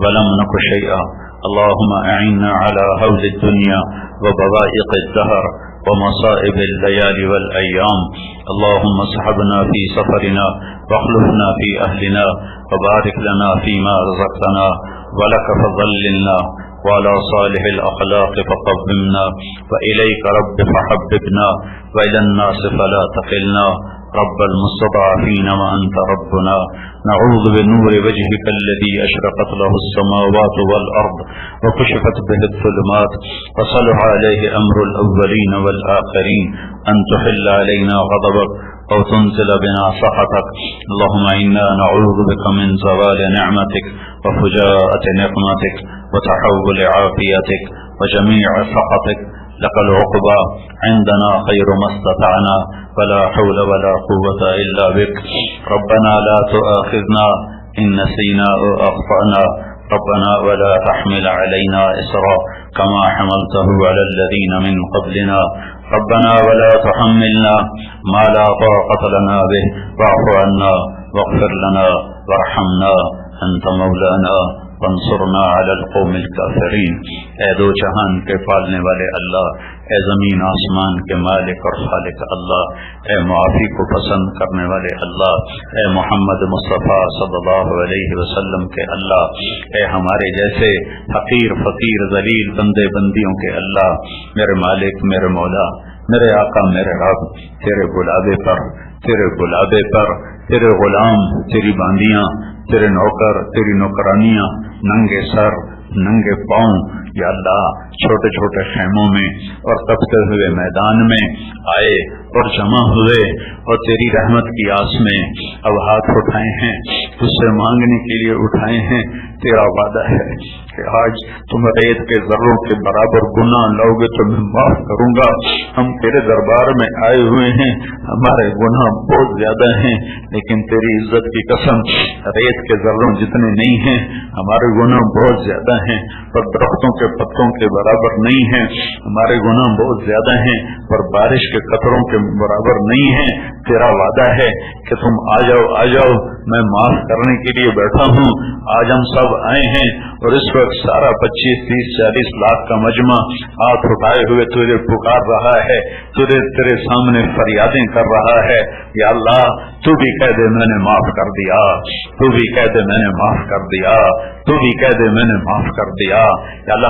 ولم نك شيئا، اللهم أعنا على هول الدنيا وبوائق الدهر ومصائب الليالي والأيام. اللهم اصحبنا في سفرنا واخلفنا في أهلنا وبارك لنا فيما رزقتنا، ولك فضللنا وعلى صالح الأخلاق فقومنا، وإليك رب فحببنا وإلى الناس فلا تقلنا، رب المستضعفين وأنت ربنا. نعوذ بنور وجهك الذي أشرقت له السماوات والأرض وكشفت به الظلمات وصلح عليه أمر الأولين والآخرين، أن تحل علينا غضبك أو تنزل بنا سخطك. اللهم إنا نعوذ بك من زوال نعمتك وفجاءة نقمتك وتحول عافيتك وجميع سخطك. لك العقبى عندنا خير ما استطعنا ولا حول ولا قوة إلا بك. ربنا لا تؤاخذنا إن نسينا أو أخطأنا، ربنا ولا تحمل علينا إصرا كما حملته على الذين من قبلنا، ربنا ولا تحملنا ما لا طاقة لنا به، واعف عنا واغفر لنا وارحمنا أنت مولانا وانصرنا على القوم الكافرين. اے دو جہان کے پالنے والے اللہ، اے زمین آسمان کے مالک اور خالق اللہ، اے معافی کو پسند کرنے والے اللہ، اے محمد مصطفیٰ صلی اللہ علیہ وسلم کے اللہ، اے ہمارے جیسے حقیر فقیر ذلیل بندے بندیوں کے اللہ، میرے مالک، میرے مولا، میرے آقا، میرے رب، تیرے بلاوے پر، تیرے بلاوے پر تیرے غلام، تیری باندیاں، تیرے نوکر، تیری نوکرانیاں ننگے سر ننگے پاؤں یا اللہ چھوٹے چھوٹے خیموں میں اور تپتے ہوئے میدان میں آئے اور جمع ہوئے اور تیری رحمت کی آس میں اب ہاتھ اٹھائے ہیں، تجھ سے مانگنے کے لیے اٹھائے ہیں۔ تیرا وعدہ ہے کہ آج تم ریت کے ذروں کے برابر گناہ لاؤ گے تو میں معاف کروں گا۔ ہم تیرے دربار میں آئے ہوئے ہیں، ہمارے گناہ بہت زیادہ ہیں، لیکن تیری عزت کی قسم ریت کے ذروں جتنے نہیں ہیں، ہمارے گناہ بہت زیادہ ہیں پر درختوں کے پتوں کے برابر نہیں ہیں، ہمارے گناہ بہت زیادہ ہیں پر بارش کے قطروں کے برابر نہیں ہیں۔ تیرا وعدہ ہے کہ تم آ جاؤ، آ جاؤ، میں معاف کرنے کے لیے بیٹھا ہوں۔ آج ہم سب آئے ہیں اور اس وقت سارا 25, 30, 40 لاکھ کا مجمع ہاتھ اٹھائے ہوئے تجھے پکار رہا ہے، تیرے سامنے فریادیں کر رہا ہے۔ یا اللہ تو بھی کہہ دے میں نے معاف کر دیا، تو بھی کہہ دے میں نے معاف کر دیا، تو بھی کہہ دے میں نے معاف کر دیا۔ یا اللہ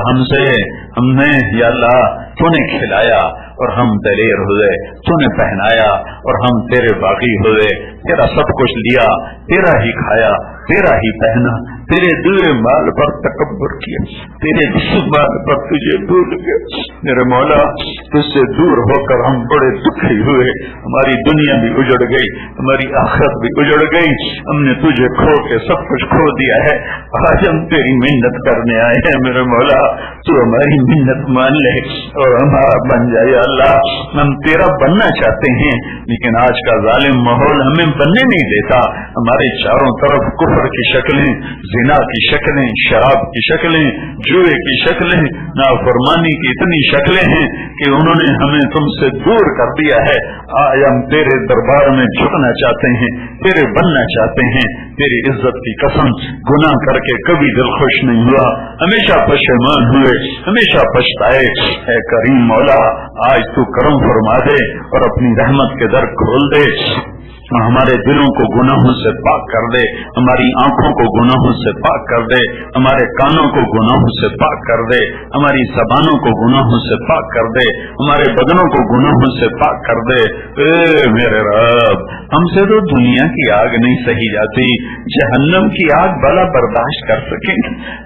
ہم نے یا اللہ تو نے کھلایا اور ہم دلیر ہوئے، تو نے پہنایا اور ہم تیرے باغی ہوئے، تیرا سب کچھ لیا، تیرا ہی کھایا، تیرا ہی پہنا، تیرے دور مال پر تکبر کیا، تیرے مال پر تجھے بھول گئے۔ میرے مولا تجھ سے دور ہو کر ہم بڑے دکھی ہوئے، ہماری دنیا بھی اجڑ گئی، ہماری آخرت بھی اجڑ گئی، ہم نے تجھے کھو کے سب کچھ کھو دیا ہے۔ آج ہم تیری محنت کرنے آئے ہیں، میرے مولا تو ہماری محنت مان لے اور ہمارا بن جائے۔ اللہ ہم تیرا بننا چاہتے ہیں لیکن آج کا ظالم ماحول ہمیں بننے نہیں دیتا۔ ہمارے چاروں طرف کفر کی شکلیں، زنا کی شکلیں، شراب کی شکلیں، جوئے کی شکلیں، نافرمانی کی اتنی شکلیں ہیں کہ انہوں نے ہمیں تم سے دور کر دیا ہے۔ آج ہم تیرے دربار میں جھکنا چاہتے ہیں، تیرے بننا چاہتے ہیں۔ تیری عزت کی قسم گناہ کر کے کبھی دل خوش نہیں ہوا، ہمیشہ پشیمان ہوئے، ہمیشہ پچھتائے۔ اے کریم مولا آج تو کرم فرما دے اور اپنی رحمت کے در کھول دے، ہمارے دلوں کو گناہوں سے پاک کر دے، ہماری آنکھوں کو گناہوں سے پاک کر دے، ہمارے کانوں کو گناہوں سے پاک کر دے، ہماری زبانوں کو گناہوں سے پاک کر دے، ہمارے بدنوں کو گناہوں سے پاک کر دے۔ اے میرے رب ہم سے تو دنیا کی آگ نہیں سہی جاتی، جہنم کی آگ بلا برداشت کر سکیں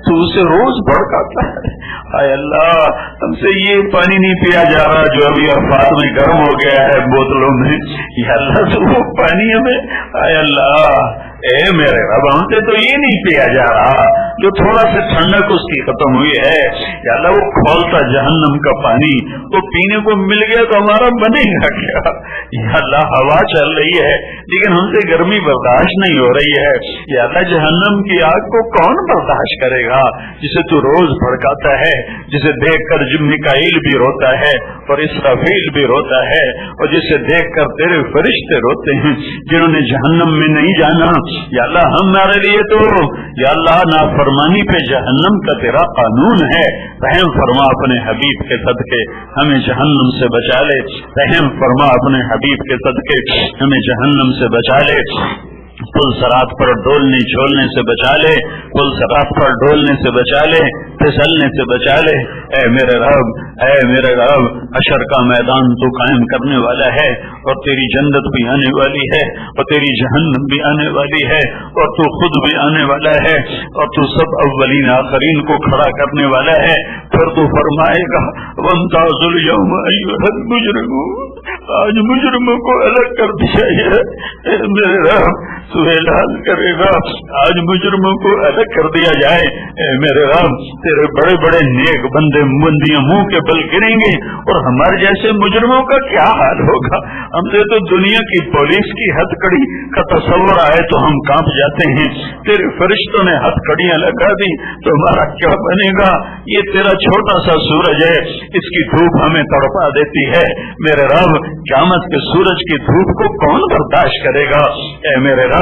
تو اسے روز بھڑکاتا ہے۔ اے اللہ ہم سے یہ پانی نہیں پیا جا رہا جو ابھی افات میں گرم ہو گیا ہے بوتلوں میں، یا اللہ تو وہ پانی ہمیں؟ اے اللہ، اے میرے رب، ہم سے تو یہ نہیں پیا جا رہا جو تھوڑا سے ٹھنڈک اس کی ختم ہوئی ہے۔ یا اللہ وہ کھولتا جہنم کا پانی وہ پینے کو مل گیا تو ہمارا بنے گا کیا؟ یا اللہ ہوا چل رہی ہے لیکن ہم سے گرمی برداشت نہیں ہو رہی ہے۔ یا اللہ جہنم کی آگ کو کون برداشت کرے گا جسے تو روز بھڑکاتا ہے، جسے دیکھ کر میکائیل بھی روتا ہے اور اسرافیل بھی روتا ہے، اور جسے دیکھ کر تیرے فرشتے روتے ہیں جنہوں نے جہنم میں نہیں جانا۔ یا اللہ ہمارے لیے تو یا اللہ نافرمانی پہ جہنم کا تیرا قانون ہے، رحم فرما اپنے حبیب کے صدقے ہمیں جہنم سے بچا لے، رحم فرما اپنے حبیب کے صدقے ہمیں جہنم سے بچا لے، پل صراط پر ڈولنے جھولنے سے بچا لے، پل صراط پر ڈولنے سے بچا لے، پھسلنے سے بچا لے۔ اے میرے رب، اے میرے رب، حشر کا میدان تو قائم کرنے والا ہے، اور تیری جنت بھی آنے والی ہے، اور تیری جہنم بھی آنے والی ہے، اور تو خود بھی آنے والا ہے، اور تو سب اولین آخرین کو کھڑا کرنے والا ہے۔ پھر تو فرمائے گا وامتاز الیوم ایھا المجرمون، آج مجرموں کو الگ کر دیا ہے۔ اے میرے رب تو اعلان کرے گا آج مجرموں کو الگ کر دیا جائے۔ اے میرے رب تیرے بڑے بڑے نیک بندے بندیاں منہ کے بل گریں گے، اور ہمارے جیسے مجرموں کا کیا حال ہوگا؟ ہم سے تو دنیا کی پولیس کی ہتھ کڑی کا تصور آئے تو ہم کانپ جاتے ہیں، تیرے فرشتوں نے ہتھ کڑیاں لگا دی تو ہمارا کیا بنے گا؟ یہ تیرا چھوٹا سا سورج ہے، اس کی دھوپ ہمیں تڑپا دیتی ہے۔ میرے رب قیامت کے سورج کی دھوپ کو کون برداشت کرے گا؟ اے میرے رب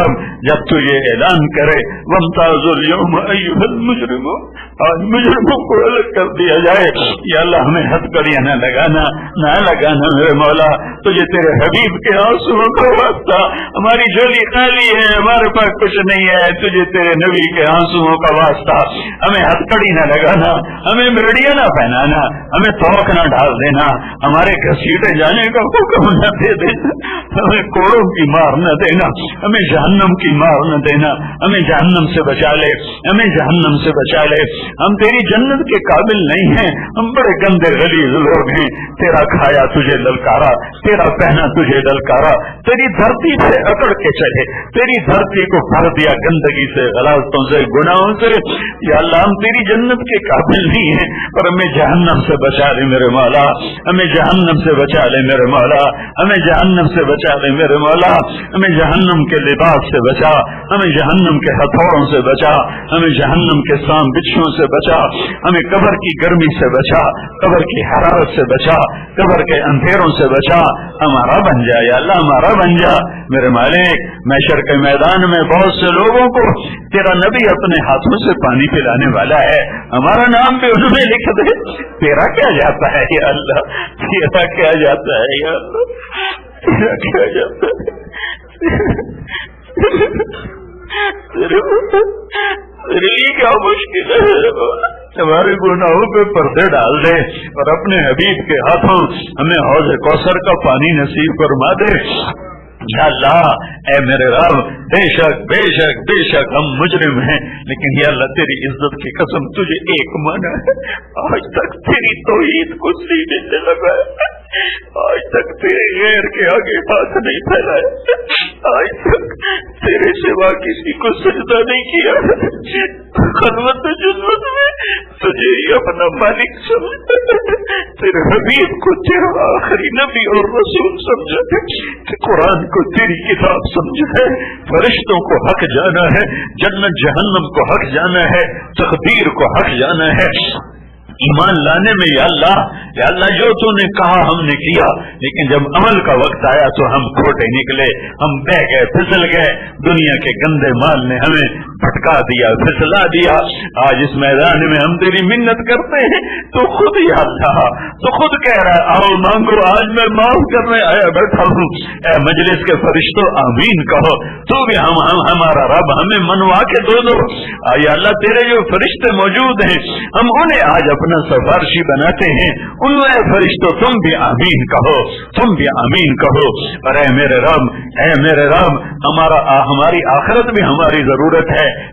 جب تو یہ اعلان کرے وامتاز الیوم ایھا المجرمون، آج مجرموں کو الگ کر دیا جائے۔ یا اللہ ہمیں ہتھ کڑیاں نہ لگانا میرے مولا، تجھے تیرے حبیب کے آنسوؤں کا واسطہ، ہماری جھولی خالی ہے، ہمارے پاس کچھ نہیں ہے، تجھے تیرے نبی کے آنسوؤں کا واسطہ ہمیں ہتھ کڑی نہ لگانا، ہمیں مرڑیاں نہ پہنانا، ہمیں توق نہ ڈال دینا، ہمارے گھسیٹے جانے کا حکم نہ دے دینا، ہمیں کوڑوں کی مار نہ دینا، ہمیں جہنم کی مار نہ دینا، ہمیں جہنم سے بچا لے، ہمیں جہنم سے بچا لے۔ ہم تیری جنت کے قابل نہیں ہیں، ہم بڑے گندے غلیظ لوگ ہیں، تیرا کھایا تجھے للکارا، تیرا پہنا تجھے للکارا، تیری دھرتی سے اکڑ کے چلے، تیری دھرتی کو بھر دیا گندگی سے، غلاظتوں سے، گناہوں سے۔ یا اللہ ہم تیری جنت کے قابل نہیں ہیں، پر ہمیں جہنم سے بچا لے میرے مولا، ہمیں جہنم سے بچا لے میرے مولا، ہمیں جہنم سے بچا لے میرے مولا، ہمیں جہنم کے لباس سے بچا، ہمیں جہنم کے ہتھوڑوں سے بچا، ہمیں جہنم کے سام بچھوؤں سے بچا، ہمیں قبر کی گرمی سے بچا، قبر کی حرارت سے بچا، قبر کے اندھیروں سے بچا، ہمارا بن جا یا اللہ، ہمارا بن جا میرے مالک۔ محشر کے میدان میں بہت سے لوگوں کو تیرا نبی اپنے ہاتھوں سے پانی پلانے والا ہے، ہمارا نام بھی انہوں نے لکھ دے۔ تیرا کیا جاتا ہے یا اللہ، تیرا کیا جاتا ہے یا اللہ، تیرا کیا جاتا ہے؟ تیرے لیے کیا مشکل ہے؟ ہمارے گناہوں پہ پردے ڈال دے اور اپنے حبیب کے ہاتھوں ہمیں حوض کوثر کا پانی نصیب فرما دے۔ یا اللہ اے میرے رب بے شک ہم مجرم ہیں، لیکن یا اللہ تیری عزت کی قسم تجھے ایک مانا ہے، آج تک تیری توحید کو سینے سے لگایا، آج تک تیرے غیر کے آگے ہاتھ نہیں پھیلایا، آج تک تیرے سوا کسی کو سجدہ نہیں کیا، خلوت جنت میں تجھے ہی اپنا مالک سمجھا، تیرے حبیب کو تیرا آخری نبی اور رسول سمجھا ہے، قرآن کو تیری کتاب سمجھا ہے، فرشتوں کو حق جانا ہے، جنت جہنم کو حق جانا ہے، تقدیر کو حق جانا ہے، ایمان لانے میں یا اللہ جو تو نے کہا ہم نے کیا، لیکن جب عمل کا وقت آیا تو ہم کھوٹے نکلے، ہم بہ گئے، پھسل گئے، دنیا کے گندے مال نے ہمیں بھٹکا دیا، پھسلا دیا۔ آج اس میدان میں ہم تیری منت کرتے ہیں تو خود یا اللہ تو خود کہہ رہا ہے آؤ مانگو، آج میں معاف کرنے آیا بیٹھا ہوں۔ اے مجلس کے فرشتوں آمین کہو، تو بھی ہمارا رب ہمیں منوا کے دو یا اللہ تیرے جو فرشتے موجود ہیں ہم انہیں آج اپنا سفارشی بناتے ہیں، ان میں فرشتوں تم بھی آمین کہو، تم بھی آمین کہو۔ اور اے میرے رب ہماری آخرت بھی ہماری ضرورت ہے،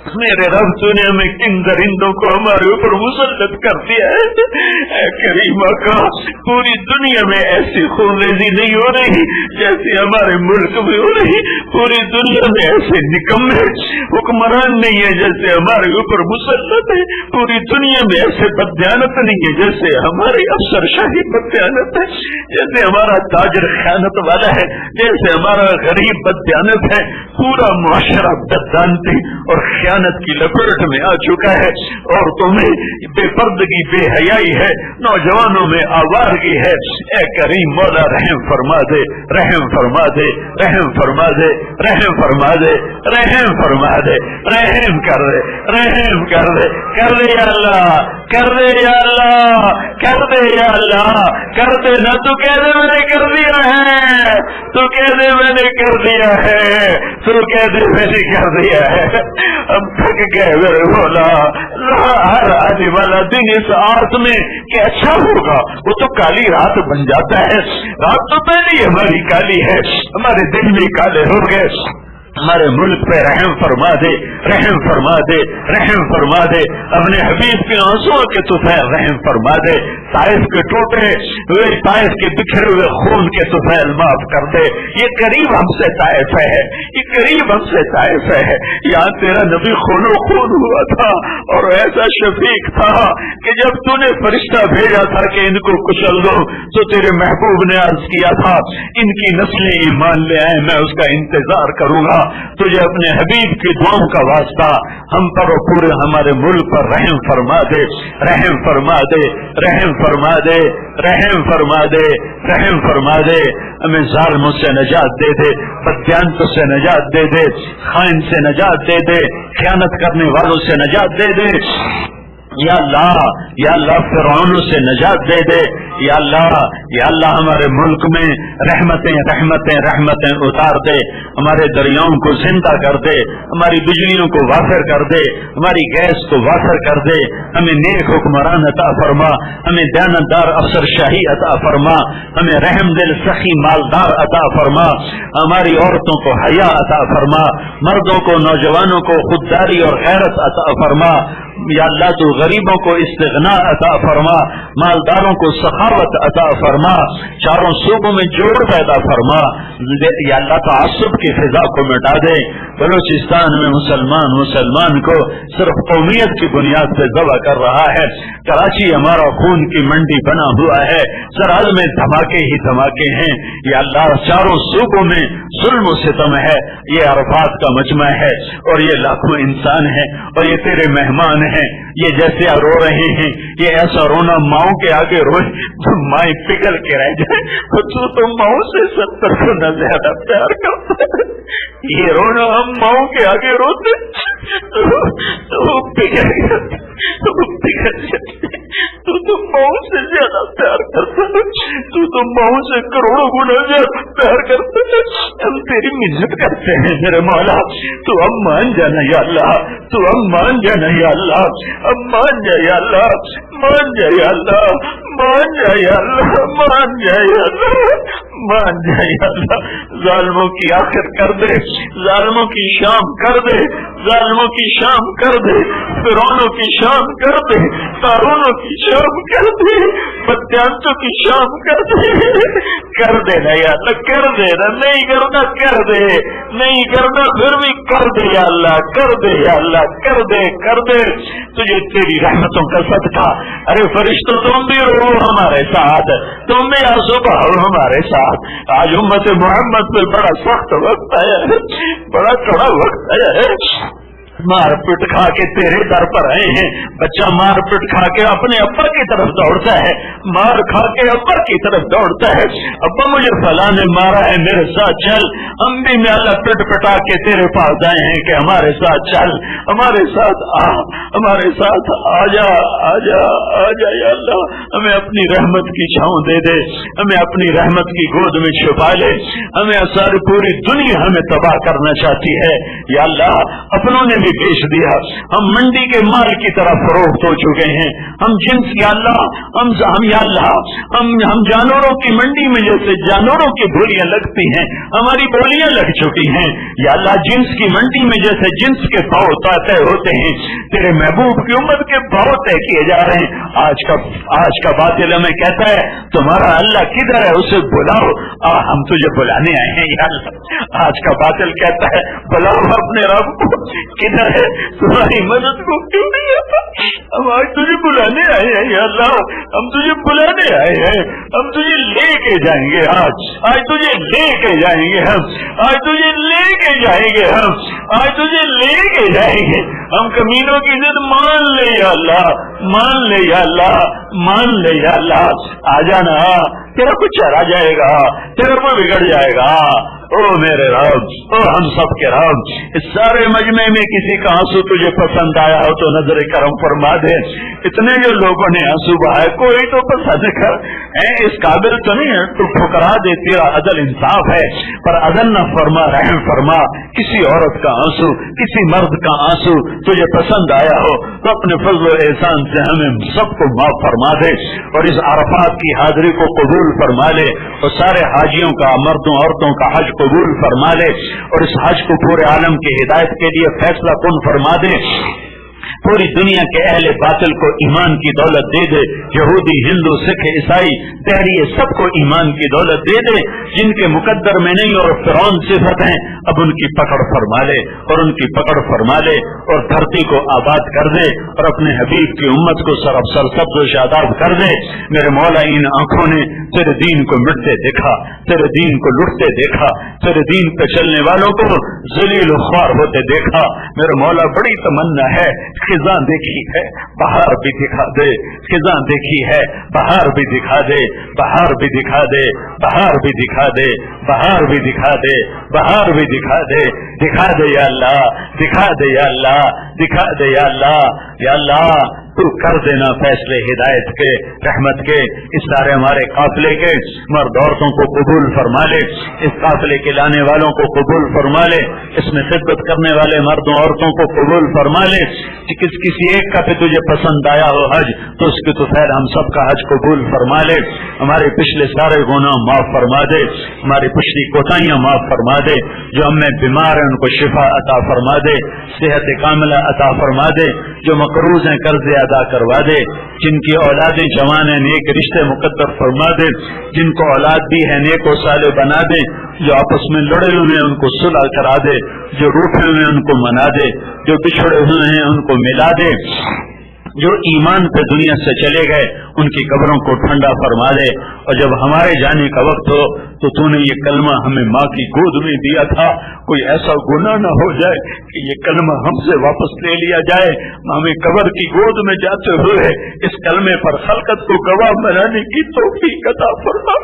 میرے رب تُونے ہمیں کن درندوں کو ہمارے اوپر مسلط کر دیا ہے. اے کریم آقا پوری دنیا میں ایسی خون ریزی نہیں ہو رہی جیسے ہمارے ملک میں ہو رہی. پوری دنیا میں ایسے نکمے حکمران نہیں ہے جیسے ہمارے اوپر مسلط ہے. پوری دنیا میں ایسے بددیانت نہیں ہے جیسے ہماری افسر شاہی بددیانت ہے. جیسے ہمارا تاجر خیانت والا ہے, جیسے ہمارا غریب بددیانت ہے. پورا معاشرہ بددانتی اور خیانت کی لپیٹ میں آ چکا ہے. عورتوں میں بے پردگی بے حیائی ہے, نوجوانوں میں آوارگی ہے. اے کریم مولا رحم فرما دے, رحم فرما دے, رحم فرما دے, رحم فرما دے, رحم فرما دے, رحم کر دے, رحم کر دے, کر دے یا اللہ, کر دے یا اللہ, کر دے یا اللہ, کر دے نا. تو کہہ دے میں نے کر دیا ہے, تو کہہ دے میں نے کر دیا ہے, تو کہہ دے میں نے کر دیا ہے. ہم تھک گئے میرے مولا. ہر آنے والا دن اس آرت میں کہ اچھا ہوگا وہ تو کالی رات بن جاتا ہے. رات تو پہلے ہی ہماری کالی ہے, ہمارے دن بھی کالے ہو گئے. ہمارے ملک پہ رحم فرما دے, رحم فرما دے, رحم فرما دے. اپنے حبیب کے آنسوں کے طفیل رحم فرما دے. طائف کے ٹوٹے ہوئے, طائف کے بکھرے ہوئے خون کے طفیل معاف کر دے. یہ قریب ہم سے طائف ہے, یہ قریب ہم سے طائف ہے. یہاں تیرا نبی خون و خون ہوا تھا اور ایسا شفیق تھا کہ جب تو نے فرشتہ بھیجا تھا کہ ان کو کچل دو تو تیرے محبوب نے عرض کیا تھا ان کی نسلیں ایمان لے آئے, میں اس کا انتظار کروں گا. تجھے اپنے حبیب کی دعاؤں کا واسطہ ہم پر اور پورے ہمارے ملک پر رحم فرما دے, رحم فرما دے, رحم فرما دے, رحم فرما دے, رحم فرما دے. ہمیں ظالموں سے نجات دے دے, بددیانتوں سے نجات دے دے, خائن سے نجات دے دے, خیانت کرنے والوں سے نجات دے دے. یا اللہ, یا اللہ فرعونوں سے نجات دے دے. یا اللہ, یا اللہ ہمارے ملک میں رحمتیں رحمتیں رحمتیں اتار دے. ہمارے دریاؤں کو زندہ کر دے, ہماری بجلیوں کو وافر کر دے, ہماری گیس کو وافر کر دے. ہمیں نیک حکمران عطا فرما, ہمیں دیانتدار افسر شاہی عطا فرما, ہمیں رحم دل سخی مالدار عطا فرما. ہماری عورتوں کو حیا عطا فرما, مردوں کو نوجوانوں کو خودداری اور غیرت عطا فرما. یا اللہ تو غریبوں کو استغنا عطا فرما, مالداروں کو سخاوت عطا فرما, چاروں صوبوں میں جوڑ پیدا فرما. یا اللہ تعصب کی فضا کو مٹا دے. بلوچستان میں مسلمان کو صرف قومیت کی بنیاد پہ ذبح کر رہا ہے. کراچی ہمارا خون کی منڈی بنا ہوا ہے, سرحد میں دھماکے ہی دھماکے ہیں. یا اللہ چاروں صوبوں میں ظلم و ستم ہے. یہ عرفات کا مجمع ہے اور یہ لاکھوں انسان ہیں اور یہ تیرے مہمان ہیں. یہ جیسے رو رہے ہیں, یہ ایسا رونا ماؤں کے آگے روئے تو مائیں پگھل کے رہ جائے. تو ماؤں سے 70 گنا زیادہ پیار کرتا ہے. یہ رونا ہم ماؤں کے آگے روتے تو پگھل جاتے, پگھل جاتے. تو ماؤں سے زیادہ پیار کرتا ہے, تو ماؤں سے کروڑوں گنا زیادہ پیار کرتا ہے. ہم تیری منت کرتے ہیں میرے مولا, تو اب مان جانا یا اللہ, تو اب مان جانا یا اللہ, اب مان جا یا اللہ, مان جا یا اللہ, مان جا یا اللہ, مان جا یا اللہ, مان جا یا اللہ. ظالموں کی آخر کر دے, ظالموں کی شام کر دے, ظالموں کی شام کر دے, فرعونوں کی شام کر دے, قارونوں کی شام کر دے, بدیانتوں کی شام کر دے. کر دے نا یا اللہ, کر دے نا. نہیں کرنا کر دے, نہیں کرنا پھر بھی کر دے یا اللہ, کر دے یا اللہ, کر دے, کر دے. تجھے تیری رحمتوں کا صدقہ. ارے فرشتوں تم بھی رو ہمارے ساتھ, تم بھی آنسو بہاؤ ہمارے ساتھ. آج امت محمد پہ بڑا سخت وقت آیا ہے, بڑا کڑا وقت آیا ہے. مار پٹ کھا کے تیرے در پر آئے ہیں. بچہ مار پٹ کھا کے اپنے ابا کی طرف دوڑتا ہے, مار کھا کے ابا کی طرف دوڑتا ہے. ابا مجھے فلاں نے مارا ہے, میرے ساتھ چل. ہم بھی میں اللہ پٹ پٹا کے تیرے پاس آئے ہیں کہ ہمارے ساتھ چل, ہمارے ساتھ آ, ہمارے ساتھ آ جا, آ جا, آ جا. یا اللہ ہمیں اپنی رحمت کی چھاؤں دے دے, ہمیں اپنی رحمت کی گود میں چھپا لے. ہمیں ساری پوری دنیا ہمیں تباہ کرنا چاہتی ہے. یا اللہ اپنوں نے بھی بھی بیچ دیا, ہم منڈی کے مال کی طرح فروخت ہو چکے ہیں. ہم جنس یا اللہ ہم یا اللہ ہم جانوروں کی منڈی میں جیسے جانوروں کی بولیاں لگتی ہیں ہماری بولیاں لگ چکی ہیں. یا اللہ جنس کی منڈی میں جیسے جنس کے بھاؤ طے ہوتے ہیں تیرے محبوب کی امت کے بھاؤ طے کیے جا رہے ہیں. آج کا باطل ہمیں کہتا ہے تمہارا اللہ کدھر ہے, اسے بلاؤ, ہم تجھے بلانے آئے ہیں. یا اللہ آج کا باطل کہتا ہے بلاؤ اپنے رب کو, کدھر ہے, تمہاری مدد کو کیوں نہیں آتا, ہم آج تجھے بلانے آئے ہیں. یا اللہ ہم تجھے بلانے آئے ہیں, ہم تجھے لے کے جائیں گے, آج تجھے لے کے جائیں گے, آج تجھے لے کے جائیں گے, آج تجھے لے کے جائیں گے. ہم کمینوں کی ضد مان لے یا اللہ, مان لے یا اللہ, مان لے یا اللہ. آ جانا, تیرا کچھ چلا جائے گا, تیرا کوئی بگڑ جائے گا. او میرے رب, او ہم سب کے رب, اس سارے مجمع میں کسی کا آنسو تجھے پسند آیا ہو تو نظر کرم فرما دے. اتنے جو لوگوں نے آنسو بہائے کوئی تو پسند کر, اس قابل تو نہیں ہے تو ٹھکرا دے, تیرا عدل انصاف ہے, پر عدل نہ فرما, رحم فرما. کسی عورت کا آنسو, کسی مرد کا آنسو تجھے پسند آیا ہو تو اپنے فضل و احسان سے ہمیں سب کو معاف فرما دے, اور اس عرفات کی حاضری کو قبول فرما لے, اور سارے حاجیوں کا, مردوں عورتوں کا حج قبول فرما لے, اور اس حج کو پورے عالم کی ہدایت کے لیے فیصلہ کن فرما دے. پوری دنیا کے اہل باطل کو ایمان کی دولت دے دے, یہودی, ہندو, سکھ, عیسائی, دہریے, سب کو ایمان کی دولت دے دے. جن کے مقدر میں نہیں اور فرعون صفت ہیں اب ان کی پکڑ فرما لے, اور ان کی پکڑ فرما لے, اور دھرتی کو آباد کر دے, اور اپنے حبیب کی امت کو سرسبز و شاداب کر دے. میرے مولا ان آنکھوں نے تیرے دین کو مٹتے دیکھا, تیرے دین کو لٹتے دیکھا, تیرے دین پہ چلنے والوں کو ذلیل و خوار ہوتے دیکھا. میرے مولا بڑی تمنا ہے, خزاں دیکھی ہے بہار بھی دکھا دے, خزاں دیکھی ہے بہار بھی دکھا دے, بہار بھی دکھا دے, بہار بھی دکھا دے, بہار بھی دکھا دے, بہار بھی دکھا دے. دکھا دے یا اللہ, دکھا دے یا اللہ, دکھا دے یا اللہ. یا اللہ تو کر دینا فیصلے ہدایت کے, رحمت کے, اس سارے ہمارے قافلے کے مرد عورتوں کو قبول فرما لے, اس قافلے کے لانے والوں کو قبول فرما لے, اس میں خدمت کرنے والے مردوں عورتوں کو قبول فرما لے. کسی ایک کا بھی تجھے پسند آیا ہو حج تو اس کی تو خیر ہم سب کا حج قبول فرما لے. ہمارے پچھلے سارے گناہ معاف فرما دے, ہماری پچھلی کوتاہیاں معاف فرما دے. جو ہم میں بیمار ہیں ان کو شفا عطا فرما دے, صحت کاملہ عطا فرما دے. جو مقروض ہیں قرض ادا کروا دے. جن کی اولادیں جوان ہیں نیک رشتے مقدر فرما دے. جن کو اولاد بھی ہے نیک و صالح بنا دے. جو آپس میں لڑے ہوئے ہیں ان کو صلح کرا دے, جو روٹھے ہوئے ہیں ان کو منا دے, جو بچھڑے ہوئے ہیں ان کو ملا دے. جو ایمان پہ دنیا سے چلے گئے ان کی قبروں کو ٹھنڈا فرما دے. اور جب ہمارے جانے کا وقت ہو تو تو نے یہ کلمہ ہمیں ماں کی گود میں دیا تھا, کوئی ایسا گناہ نہ ہو جائے کہ یہ کلمہ ہم سے واپس لے لیا جائے. ہمیں قبر کی گود میں جاتے ہوئے اس کلمے پر خلقت کو گواہ بنانے کی توفیق عطا فرما,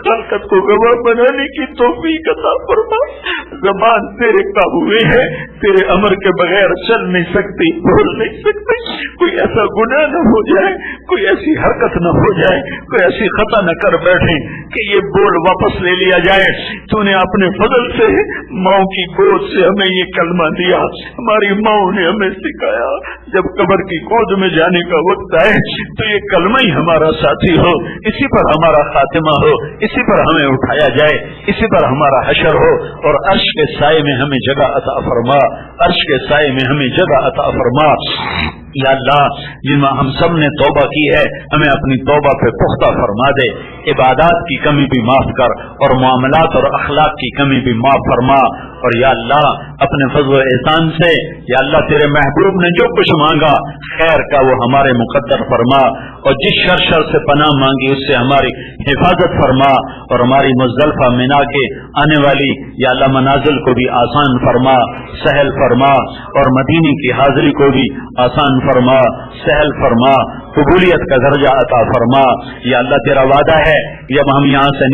خلقت کو گواہ بنانے کی توفیق عطا فرما. زبان تیرے قابو میں ہے, تیرے امر کے بغیر چل نہیں سکتی, بول نہیں سکتی. کوئی ایسا گناہ نہ ہو جائے, کوئی ایسی حرکت نہ ہو جائے, کوئی ایسی خطا نہ کر بیٹھے کہ یہ بول واپس لے لیا جائے. تو نے اپنے فضل سے ماؤں کی گود سے ہمیں یہ کلمہ دیا, ہماری ماؤں نے ہمیں سکھایا. جب قبر کی گود میں جانے کا وقت آئے تو یہ کلمہ ہی ہمارا ساتھی ہو, اسی پر ہمارا خاتمہ ہو, اسی پر ہمیں اٹھایا جائے, اسی پر ہمارا حشر ہو. اور عرش کے سائے میں ہمیں جگہ عطا فرما, عرش کے سائے میں ہمیں جگہ عطا فرما. یا اللہ جن میں ہم سب نے توبہ کی ہے ہمیں اپنی توبہ پہ پختہ فرما دے. عبادات کی کمی بھی معاف کر, اور معاملات اور اخلاق کی کمی بھی معاف فرما. اور یا اللہ اپنے فضل و احسان سے یا اللہ تیرے محبوب نے جو کچھ مانگا خیر کا وہ ہمارے مقدر فرما, اور جس شر سے پناہ مانگی اس سے ہماری حفاظت فرما. اور ہماری مزدلفہ مینا کے آنے والی یا اللہ منازل کو بھی آسان فرما, سہل فرما, اور مدینے کی حاضری کو بھی آسان فرما، سہل فرما، قبولیت کا درجہ عطا فرما۔ یا اللہ تیرا وعدہ ہے جب ہم یہاں سے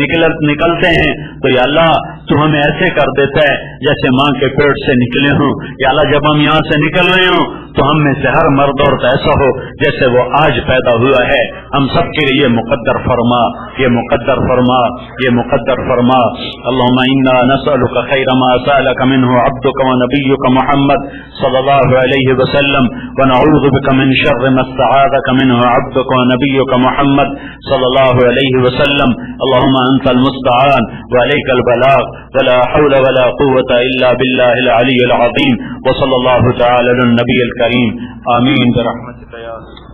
نکلتے ہیں تو یا اللہ تو ہمیں ایسے کر دیتا ہے جیسے ماں کے پیٹ سے نکلے ہوں۔ یا اللہ جب ہم یہاں سے نکل رہے ہوں تو ہم میں سے ہر مرد عورت ایسا ہو جیسے وہ آج پیدا ہوا ہے۔ ہم سب کے لیے مقدر فرما، یہ مقدر فرما، یہ مقدر فرما۔ اللهم انا نسألك خير ما سألك منه عبدك ونبيك محمد صلى الله عليه وسلم ونعوذ بك من شر ما استعاذك منه عبدك ونبيك محمد صلى الله عليه وسلم۔ اللهم انت المستعان وعليك البلاغ ولا حول ولا قوة الا بالله العلي العظيم، وصلى الله تعالى على النبي الكريم، آمين برحمتك يا